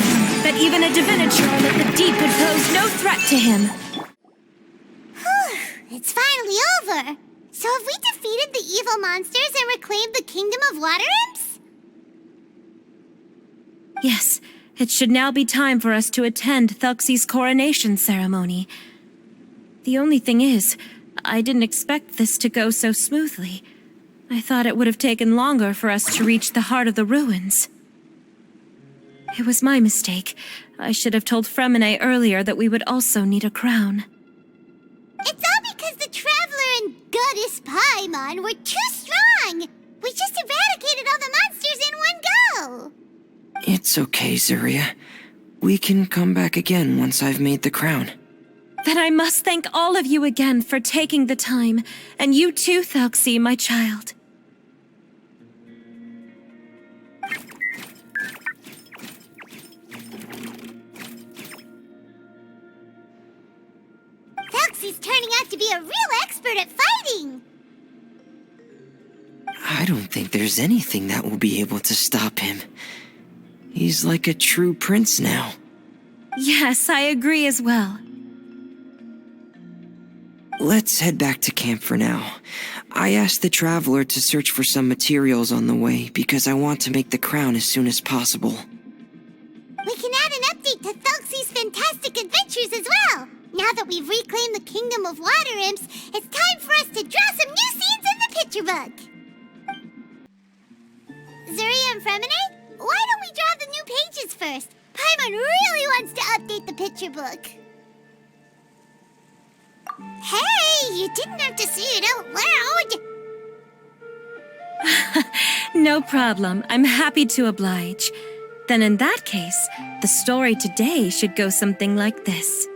[SPEAKER 4] that even a diviniture of the Deep would pose no threat to him.
[SPEAKER 2] Whew, it's finally over. So have we defeated the evil monsters and reclaimed the kingdom of water imps?
[SPEAKER 4] Yes, it should now be time for us to attend Thelxie's coronation ceremony. The only thing is, I didn't expect this to go so smoothly. I thought it would have taken longer for us to reach the heart of the ruins. It was my mistake. I should have told Erinnyes earlier that we would also need a crown.
[SPEAKER 2] It's all because the Traveler and Goddess Paimon were too strong! We just eradicated all the monsters in one go!
[SPEAKER 3] It's okay, Zuria. We can come back again once I've made the crown.
[SPEAKER 4] Then I must thank all of you again for taking the time, and you too, Thelxie, my child.
[SPEAKER 2] Thelxie's turning out to be a real expert at fighting!
[SPEAKER 3] I don't think there's anything that will be able to stop him. He's like a true prince now.
[SPEAKER 4] Yes, I agree as well.
[SPEAKER 3] Let's head back to camp for now. I asked the Traveler to search for some materials on the way because I want to make the crown as soon as possible.
[SPEAKER 2] We can add an update to Thelxie's fantastic adventures as well! Now that we've reclaimed the kingdom of water imps, it's time for us to draw some new scenes in the picture book! Zuria and Erinnyes, why don't we draw the new pages first? Paimon really wants to update the picture book. Hey, you didn't have to say it out loud!
[SPEAKER 4] No problem. I'm happy to oblige. Then in that case, the story today should go something like this.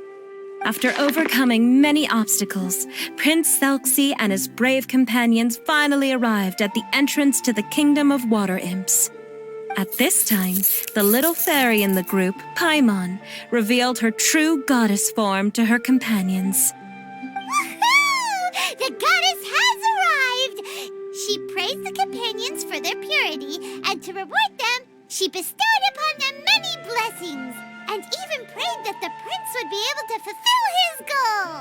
[SPEAKER 4] After overcoming many obstacles, Prince Thelxie and his brave companions finally arrived at the entrance to the Kingdom of Water Imps. At this time, the little fairy in the group, Paimon, revealed her true goddess form to her companions.
[SPEAKER 2] Woohoo! The goddess has arrived! She praised the companions for their purity, and to reward them, she bestowed upon them many blessings, and even prayed that the prince would be able to fulfill his goal.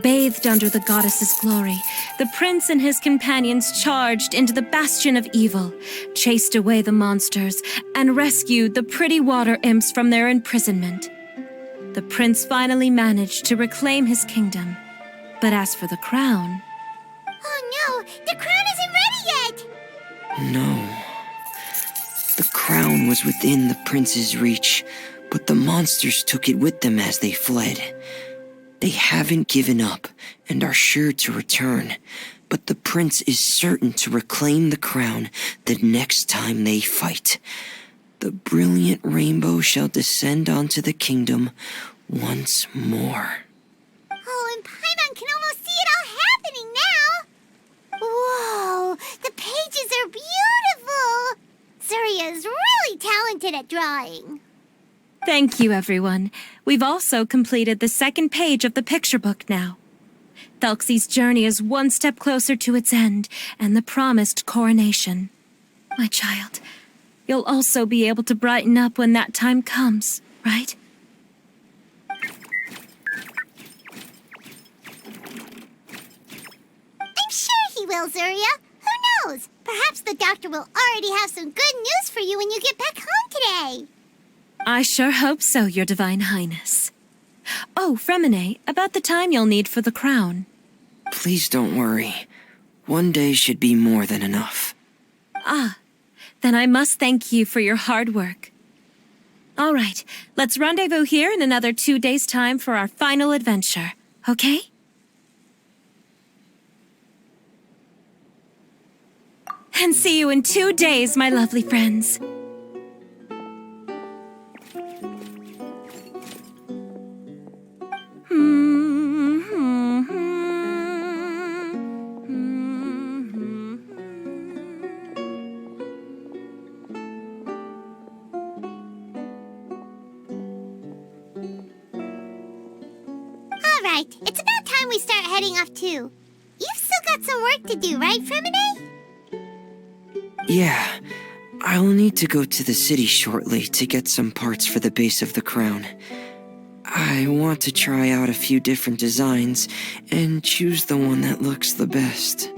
[SPEAKER 4] Bathed under the goddess's glory, the prince and his companions charged into the bastion of evil, chased away the monsters, and rescued the pretty water imps from their imprisonment. The prince finally managed to reclaim his kingdom. But as for the crown...
[SPEAKER 2] Oh no, the crown isn't ready yet!
[SPEAKER 3] No. The crown was within the prince's reach, but the monsters took it with them as they fled. They haven't given up and are sure to return, but the prince is certain to reclaim the crown the next time they fight. The brilliant rainbow shall descend onto the kingdom once more.
[SPEAKER 2] Oh, and Paimon can almost see it all happening now! Whoa, the pages are beautiful! Zuria is really talented at drawing.
[SPEAKER 4] Thank you, everyone. We've also completed the second page of the picture book now. Thelxie's journey is one step closer to its end and the promised coronation. My child, you'll also be able to brighten up when that time comes, right?
[SPEAKER 2] I'm sure he will, Zuria. Who knows? Perhaps the doctor will already have some good news for you when you get back home today.
[SPEAKER 4] I sure hope so, Your Divine Highness. Oh, Erinnyes, about the time you'll need for the crown.
[SPEAKER 3] Please don't worry. One day should be more than enough.
[SPEAKER 4] Ah, then I must thank you for your hard work. All right, let's rendezvous here in another 2 days' time for our final adventure, okay? And see you in 2 days, my lovely friends.
[SPEAKER 2] All right, it's about time we start heading off too. You've still got some work to do, right, Fremine?
[SPEAKER 3] Yeah, I'll need to go to the city shortly to get some parts for the base of the crown. I want to try out a few different designs and choose the one that looks the best.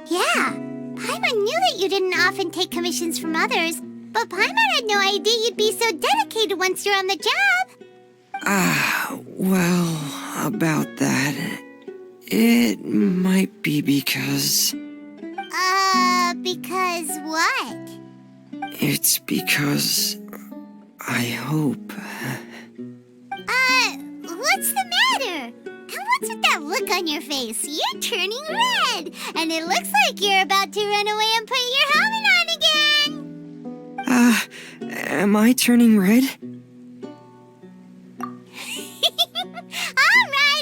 [SPEAKER 2] Yeah, Paimon knew that you didn't often take commissions from others, but Paimon had no idea you'd be so dedicated once you're on the job.
[SPEAKER 3] Well, about that, it might be because...
[SPEAKER 2] Because what?
[SPEAKER 3] It's because I hope...
[SPEAKER 2] What's the matter? And what's with that look on your face? You're turning red, and it looks like you're about to run away and put your helmet on again.
[SPEAKER 3] Am I turning red?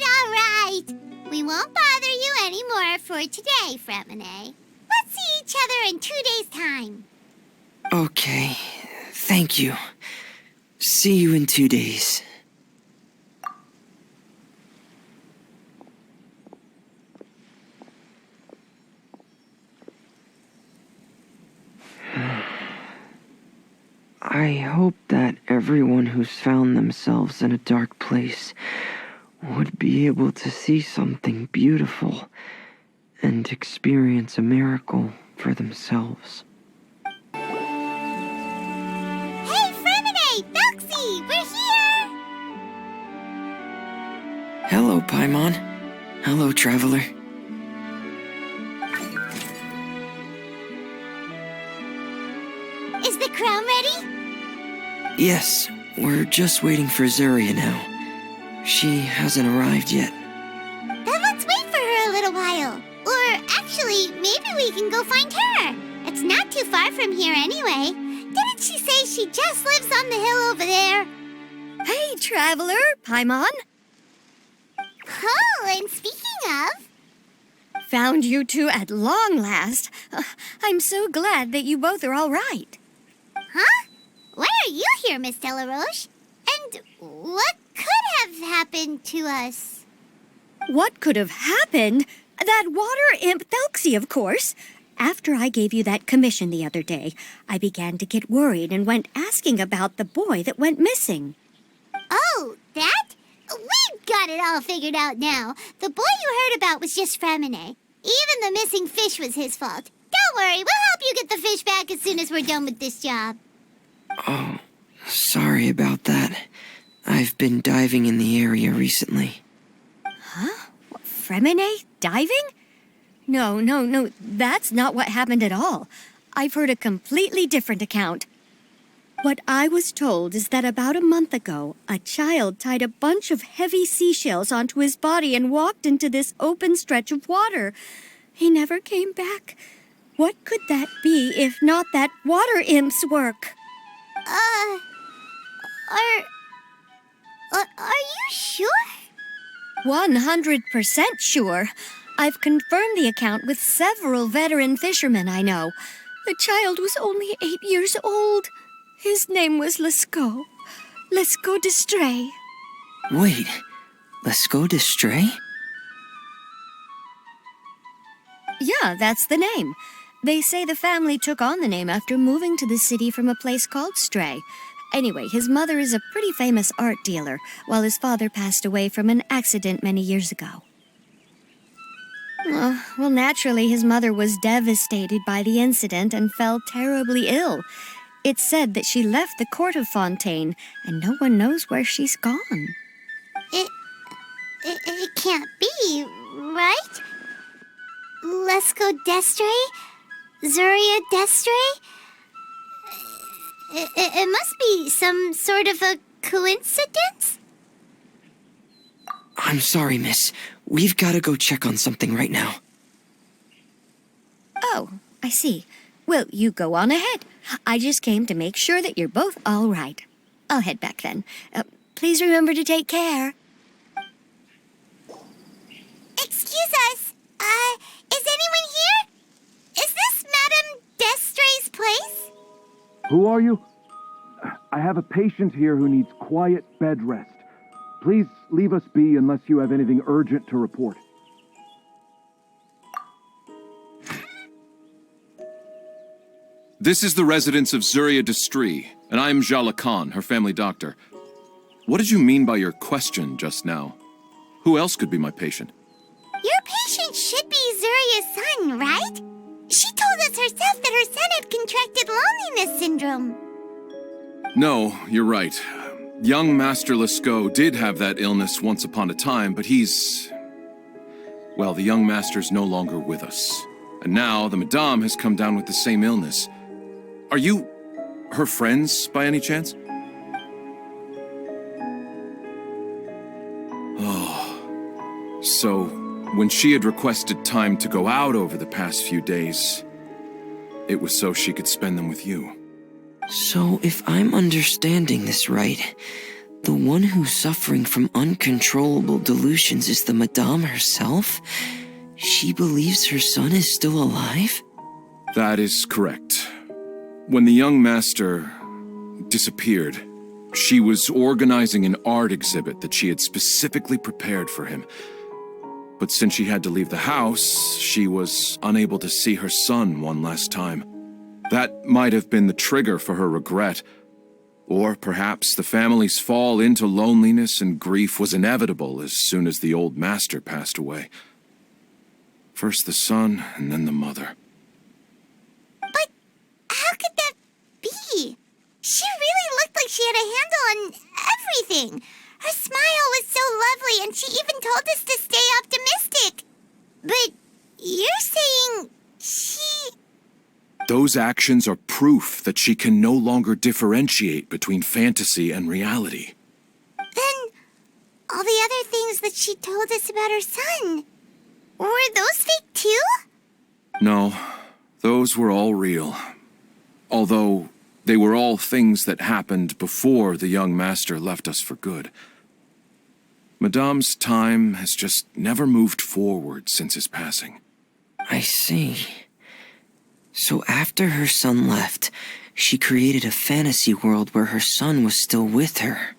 [SPEAKER 2] All right. We won't bother you anymore for today, Fremine. Let's see each other in 2 days' time.
[SPEAKER 3] Okay, thank you. See you in 2 days. I hope that everyone who's found themselves in a dark place would be able to see something beautiful and experience a miracle for themselves.
[SPEAKER 2] Hey, Fremine! Thelxie! We're here!
[SPEAKER 3] Hello, Paimon. Hello, traveler.
[SPEAKER 2] Is the crown ready?
[SPEAKER 3] Yes, we're just waiting for Zuria now. She hasn't arrived yet.
[SPEAKER 2] Then let's wait for her a little while. Or actually, maybe we can go find her. It's not too far from here anyway. Didn't she say she just lives on the hill over there?
[SPEAKER 1] Hey, traveler, Paimon.
[SPEAKER 2] Oh, and speaking of...
[SPEAKER 1] Found you two at long last. I'm so glad that you both are all right.
[SPEAKER 2] Huh? Why are you here, Miss Delaroche? And what could have happened to us?
[SPEAKER 1] What could have happened? That water imp Thelxie, of course. After I gave you that commission the other day, I began to get worried and went asking about the boy that went missing.
[SPEAKER 2] Oh, that? We've got it all figured out now. The boy you heard about was just Fremine. Even the missing fish was his fault. Don't worry, we'll help you get the fish back as soon as we're done with this job.
[SPEAKER 3] Oh, sorry about that. I've been diving in the area recently.
[SPEAKER 1] Huh? Fremine? Diving? No, that's not what happened at all. I've heard a completely different account. What I was told is that about a month ago, a child tied a bunch of heavy seashells onto his body and walked into this open stretch of water. He never came back. What could that be if not that water imp's work?
[SPEAKER 2] Are you sure?
[SPEAKER 1] 100% sure. I've confirmed the account with several veteran fishermen I know. The child was only 8 years old. His name was Lescaut. Lescaut d'Estray.
[SPEAKER 3] Wait, Lescaut d'Estray?
[SPEAKER 1] Yeah, that's the name. They say the family took on the name after moving to the city from a place called Stray. Anyway, his mother is a pretty famous art dealer, while his father passed away from an accident many years ago. Well, naturally, his mother was devastated by the incident and fell terribly ill. It's said that she left the court of Fontaine, and no one knows where she's gone.
[SPEAKER 2] It can't be, right? Lescaut d'Estray? Zuria d'Estray? It must be some sort of a coincidence?
[SPEAKER 3] I'm sorry, miss. We've got to go check on something right now.
[SPEAKER 1] I see. Well, you go on ahead. I just came to make sure that you're both all right. I'll head back then. Please remember to take care.
[SPEAKER 2] Excuse us. Is anyone here? Is this Madame Destre's place?
[SPEAKER 5] Who are you? I have a patient here who needs quiet bed rest. Please leave us be unless you have anything urgent to report.
[SPEAKER 6] This is the residence of Zuria Destri, and I'm Jala Khan, her family doctor. What did you mean by your question just now? Who else could be my patient?
[SPEAKER 2] Your patient should be Zuria's son, right? She told us herself that her son had contracted loneliness syndrome.
[SPEAKER 6] No, you're right. Young Master Lescaut did have that illness once upon a time, but well, the young master's no longer with us. And now the Madame has come down with the same illness. Are you her friends, by any chance? Oh. So, when she had requested time to go out over the past few days, it was so she could spend them with you.
[SPEAKER 3] So, if I'm understanding this right, the one who's suffering from uncontrollable delusions is the Madame herself? She believes her son is still alive?
[SPEAKER 6] That is correct. When the young master disappeared, she was organizing an art exhibit that she had specifically prepared for him. But since she had to leave the house, she was unable to see her son one last time. That might have been the trigger for her regret. Or perhaps the family's fall into loneliness and grief was inevitable as soon as the old master passed away. First the son, and then the mother.
[SPEAKER 2] But how could that be? She really looked like she had a handle on everything. Her smile was so lovely, and she even told us to stay optimistic. But you're saying she...
[SPEAKER 6] Those actions are proof that she can no longer differentiate between fantasy and reality.
[SPEAKER 2] Then all the other things that she told us about her son, were those fake too?
[SPEAKER 6] No, those were all real. Although they were all things that happened before the young master left us for good. Madame's time has just never moved forward since his passing.
[SPEAKER 3] I see. So after her son left, she created a fantasy world where her son was still with her.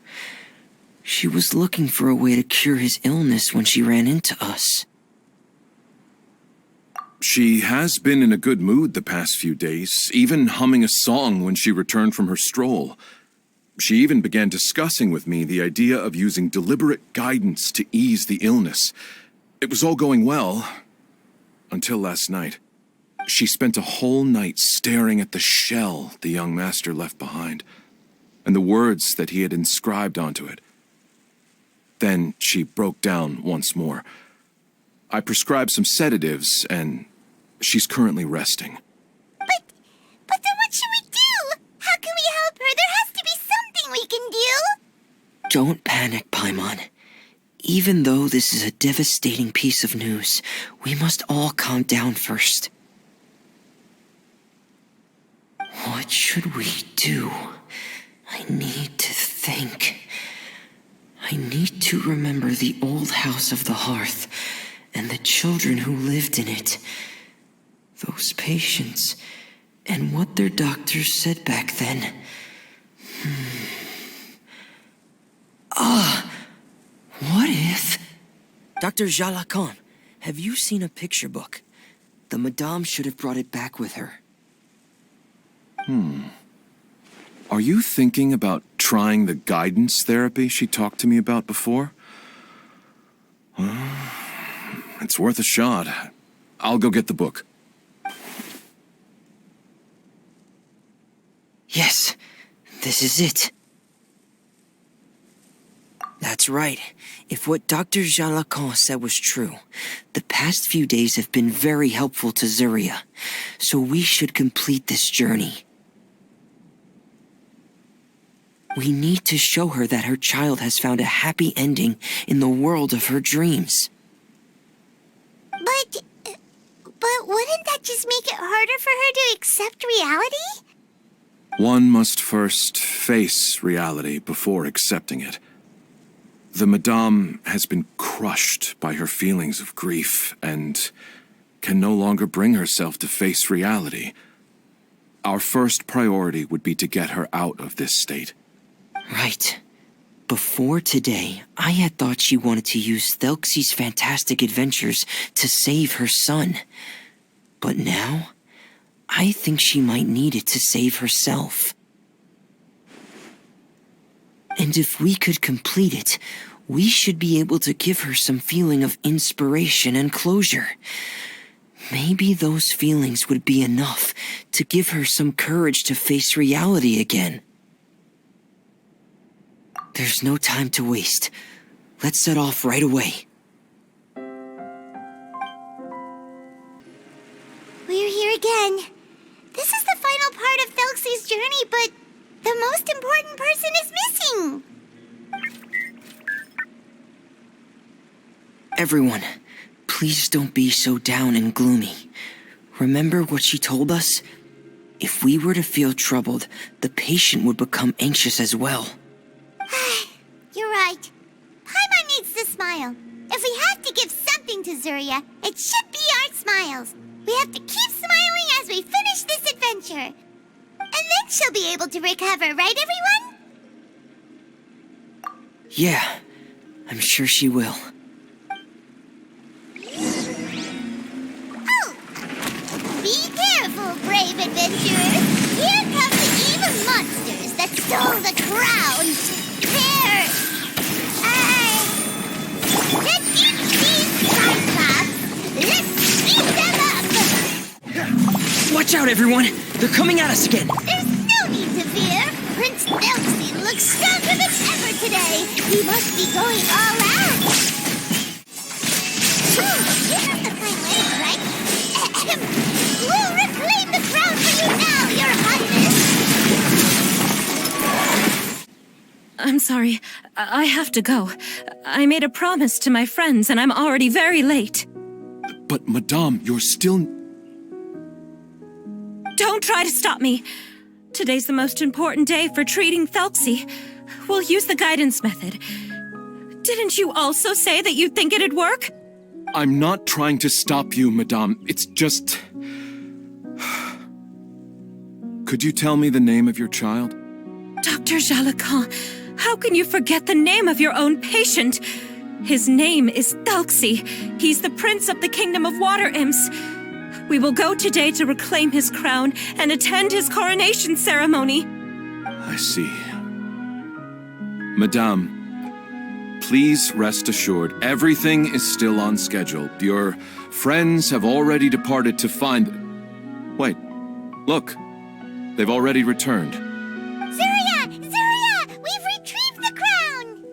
[SPEAKER 3] She was looking for a way to cure his illness when she ran into us.
[SPEAKER 6] She has been in a good mood the past few days, even humming a song when she returned from her stroll. She even began discussing with me the idea of using deliberate guidance to ease the illness. It was all going well, until last night. She spent a whole night staring at the shell the young master left behind, and the words that he had inscribed onto it. Then she broke down once more. I prescribed some sedatives, and she's currently resting.
[SPEAKER 2] But then what should we do? How can we help her? There has to be something we can do.
[SPEAKER 3] Don't panic, Paimon. Even though this is a devastating piece of news, we must all calm down first. What should we do? I need to think. I need to remember the old house of the hearth and the children who lived in it. Those patients and what their doctors said back then. What if... Dr. Jala Khan, have you seen a picture book? The Madame should have brought it back with her.
[SPEAKER 6] Are you thinking about trying the guidance therapy she talked to me about before? It's worth a shot. I'll go get the book.
[SPEAKER 3] Yes, this is it. That's right. If what Dr. Jala Khan said was true, the past few days have been very helpful to Zuria, so we should complete this journey. We need to show her that her child has found a happy ending in the world of her dreams.
[SPEAKER 2] But But wouldn't that just make it harder for her to accept reality?
[SPEAKER 6] One must first face reality before accepting it. The Madame has been crushed by her feelings of grief and can no longer bring herself to face reality. Our first priority would be to get her out of this state.
[SPEAKER 3] Right. Before today, I had thought she wanted to use Thelxie's fantastic adventures to save her son. But now, I think she might need it to save herself. And if we could complete it, we should be able to give her some feeling of inspiration and closure. Maybe those feelings would be enough to give her some courage to face reality again. There's no time to waste. Let's set off right away.
[SPEAKER 2] We're here again. This is the final part of Thelxie's journey, but the most important person is missing.
[SPEAKER 3] Everyone, please don't be so down and gloomy. Remember what she told us? If we were to feel troubled, the patient would become anxious as well.
[SPEAKER 2] You're right. Paimon needs to smile. If we have to give something to Zuria, it should be our smiles. We have to keep smiling as we finish this adventure. And then she'll be able to recover, right, everyone?
[SPEAKER 3] Yeah, I'm sure she will.
[SPEAKER 2] Oh! Be careful, brave adventurers. Here come the evil monsters that stole the crown. Let's eat these Cyclops. Let's beat them up.
[SPEAKER 3] Watch out, everyone! They're coming at us again!
[SPEAKER 2] There's no need to fear. Prince Thelxie looks stronger than ever today. He must be going all out. Oh, you have the fine legs, right? We'll reclaim the crown for you now, Your Highness.
[SPEAKER 4] I'm sorry. I have to go. I made a promise to my friends, and I'm already very late.
[SPEAKER 6] But, Madame, you're still...
[SPEAKER 4] Don't try to stop me. Today's the most important day for treating Thelxie. We'll use the guidance method. Didn't you also say that you think it'd work?
[SPEAKER 6] I'm not trying to stop you, Madame. It's just... Could you tell me the name of your child?
[SPEAKER 4] Dr. Jalacan, how can you forget the name of your own patient? His name is Thelxie. He's the prince of the kingdom of water imps. We will go today to reclaim his crown and attend his coronation ceremony.
[SPEAKER 6] I see. Madame, please rest assured, everything is still on schedule. Your friends have already departed to find... Wait, look. They've already returned.
[SPEAKER 2] Zuria! Zuria! We've retrieved the crown!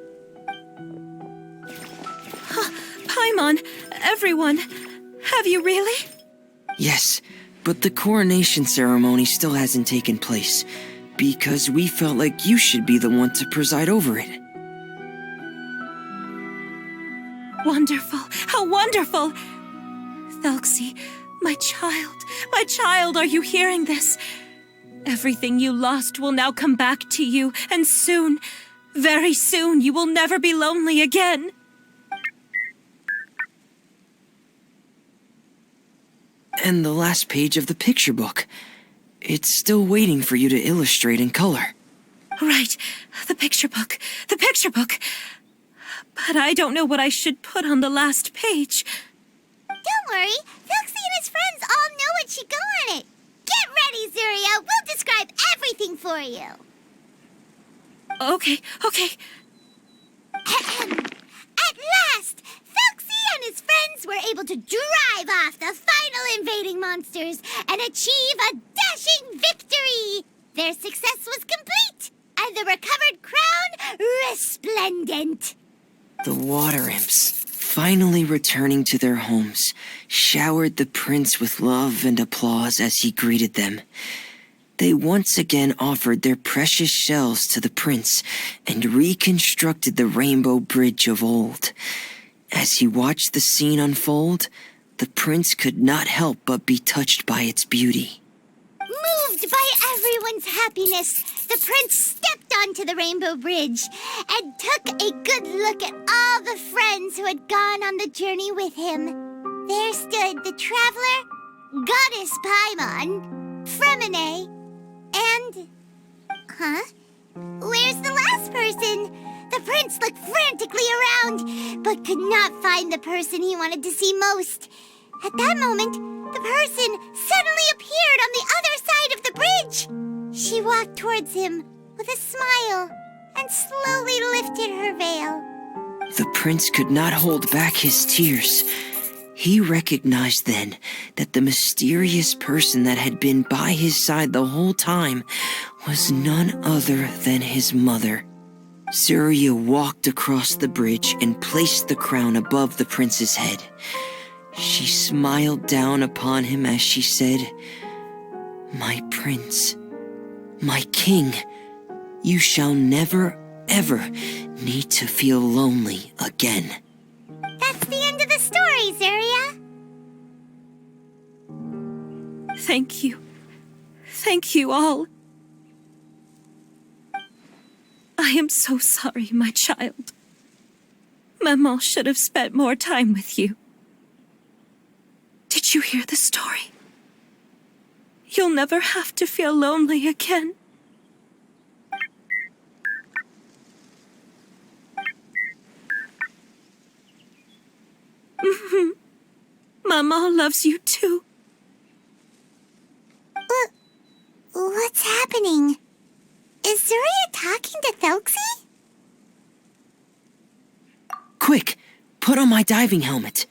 [SPEAKER 4] Paimon, everyone, have you really?
[SPEAKER 3] Yes, but the coronation ceremony still hasn't taken place, because we felt like you should be the one to preside over it.
[SPEAKER 4] Wonderful! How wonderful! Thelxie, my child, are you hearing this? Everything you lost will now come back to you, and soon, very soon, you will never be lonely again.
[SPEAKER 3] And the last page of the picture book. It's still waiting for you to illustrate in color.
[SPEAKER 4] Right, the picture book. But I don't know what I should put on the last page.
[SPEAKER 2] Don't worry, Thelxie and his friends all know what should go on it. Get ready, Zuria. We'll describe everything for you.
[SPEAKER 4] Okay.
[SPEAKER 2] At last, Thelxie and his friends were able to drive off the final invading monsters and achieve a dashing victory. Their success was complete, and the recovered crown resplendent.
[SPEAKER 3] The water imps, finally returning to their homes, showered the prince with love and applause as he greeted them. They once again offered their precious shells to the prince and reconstructed the rainbow bridge of old. As he watched the scene unfold, The prince could not help but be touched by its beauty.
[SPEAKER 2] Moved by everyone's happiness, the prince stepped onto the Rainbow Bridge and took a good look at all the friends who had gone on the journey with him. There stood the traveler, Goddess Paimon, Fremine, and... Where's the last person? The prince looked frantically around, but could not find the person he wanted to see most. At that moment, the person suddenly appeared on the other side of the bridge. She walked towards him with a smile and slowly lifted her veil.
[SPEAKER 3] The prince could not hold back his tears. He recognized then that the mysterious person that had been by his side the whole time was none other than his mother. Zuria walked across the bridge and placed the crown above the prince's head. She smiled down upon him as she said, "My prince, my king, you shall never, ever need to feel lonely again."
[SPEAKER 2] That's the end of the story, Zuria.
[SPEAKER 4] Thank you. Thank you all. I am so sorry, my child. Maman should have spent more time with you. Did you hear the story? You'll never have to feel lonely again. Maman loves you too.
[SPEAKER 2] What's happening? Is Zuria talking to Thelxie?
[SPEAKER 3] Quick, put on my diving helmet.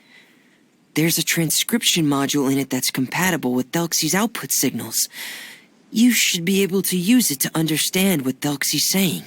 [SPEAKER 3] There's a transcription module in it that's compatible with Thelxie's output signals. You should be able to use it to understand what Thelxie's saying.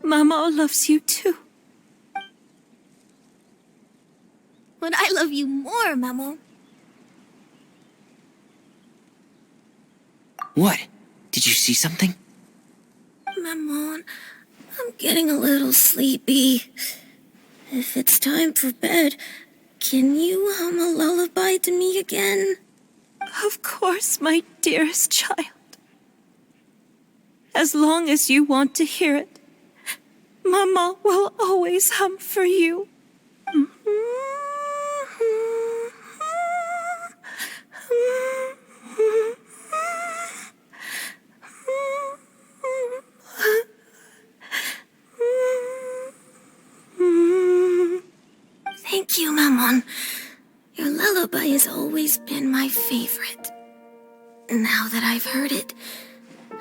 [SPEAKER 4] Maman loves you too.
[SPEAKER 2] But I love you more, Maman.
[SPEAKER 3] What? Did you see something?
[SPEAKER 7] Maman, I'm getting a little sleepy. If it's time for bed, can you hum a lullaby to me again?
[SPEAKER 4] Of course, my dearest child. As long as you want to hear it, Mama will always hum for you.
[SPEAKER 7] Thank you, Maman. Your lullaby has always been my favorite. Now that I've heard it,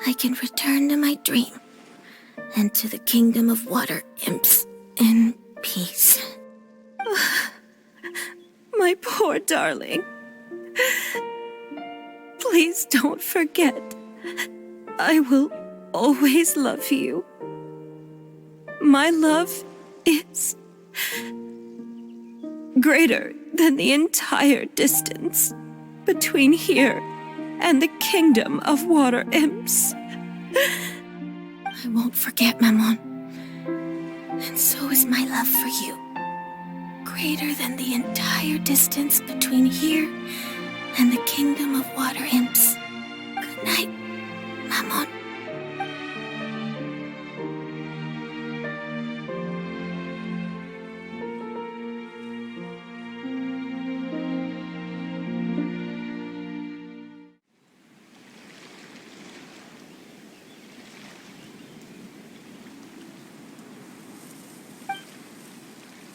[SPEAKER 7] I can return to my dream and to the kingdom of water imps in peace.
[SPEAKER 4] My poor darling. Please don't forget. I will always love you. My love is greater than the entire distance between here and the kingdom of water imps.
[SPEAKER 7] I won't forget, Maman. And so is my love for you. Greater than the entire distance between here and the kingdom of water imps. Good night, Maman.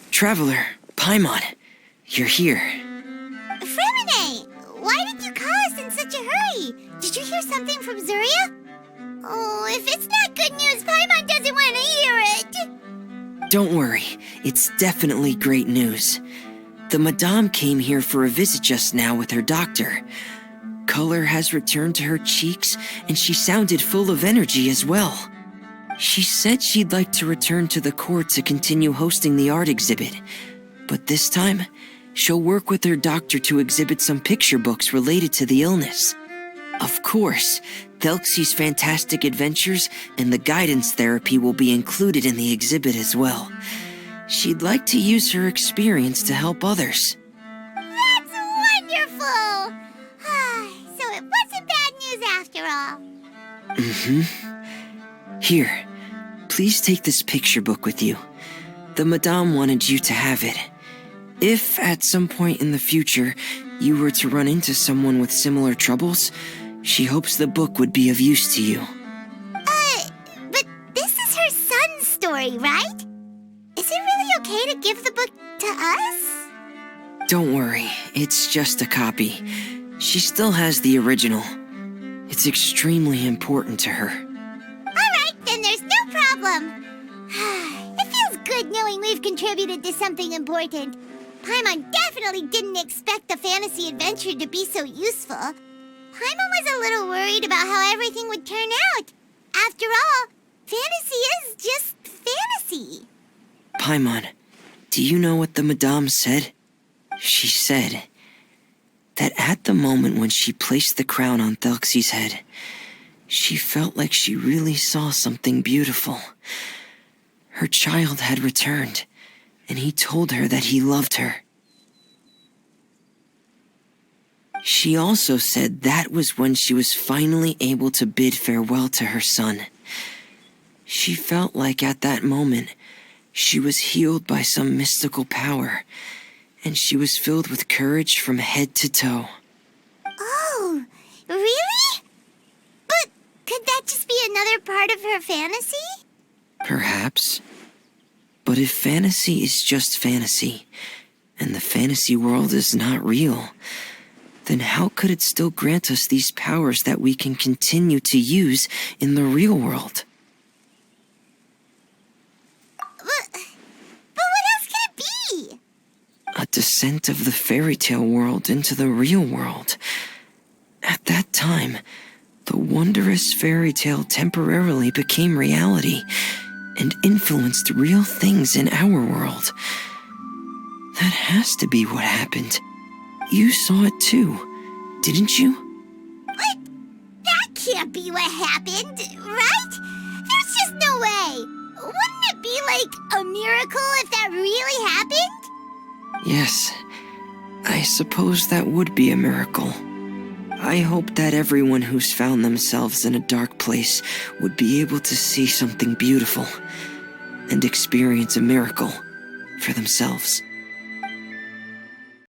[SPEAKER 3] Traveler, Paimon, you're here.
[SPEAKER 2] Fremine, why did you call us in such a hurry? Did you hear something from Zuria? Oh, if it's not good news, Paimon doesn't want to hear it.
[SPEAKER 3] Don't worry, it's definitely great news. The Madame came here for a visit just now with her doctor. Color has returned to her cheeks, and she sounded full of energy as well. She said she'd like to return to the court to continue hosting the art exhibit, but this time, she'll work with her doctor to exhibit some picture books related to the illness. Of course, Thelxie's fantastic adventures and the guidance therapy will be included in the exhibit as well. She'd like to use her experience to help others.
[SPEAKER 2] That's wonderful! So it wasn't bad news after all.
[SPEAKER 3] Here, please take this picture book with you. The Madame wanted you to have it. If, at some point in the future, you were to run into someone with similar troubles, she hopes the book would be of use to you.
[SPEAKER 2] But this is her son's story, right? Is it really okay to give the book to us?
[SPEAKER 3] Don't worry, it's just a copy. She still has the original. It's extremely important to her.
[SPEAKER 2] Alright, then there's no problem. It feels good knowing we've contributed to something important. Paimon definitely didn't expect the fantasy adventure to be so useful. Paimon was a little worried about how everything would turn out. After all, fantasy is just fantasy.
[SPEAKER 3] Paimon, do you know what the Madame said? She said that at the moment when she placed the crown on Thelxie's head, she felt like she really saw something beautiful. Her child had returned, and he told her that he loved her. She also said that was when she was finally able to bid farewell to her son. She felt like at that moment, she was healed by some mystical power, and she was filled with courage from head to toe.
[SPEAKER 2] Oh, really? But could that just be another part of her fantasy?
[SPEAKER 3] Perhaps. But if fantasy is just fantasy, and the fantasy world is not real, then how could it still grant us these powers that we can continue to use in the real world?
[SPEAKER 2] But what else could it be?
[SPEAKER 3] A descent of the fairy tale world into the real world. At that time, the wondrous fairy tale temporarily became reality and influenced real things in our world. That has to be what happened. You saw it too, didn't you?
[SPEAKER 2] But that can't be what happened, right? There's just no way. Wouldn't it be like a miracle if that really happened?
[SPEAKER 3] Yes, I suppose that would be a miracle. I hope that everyone who's found themselves in a dark place would be able to see something beautiful and experience a miracle for themselves.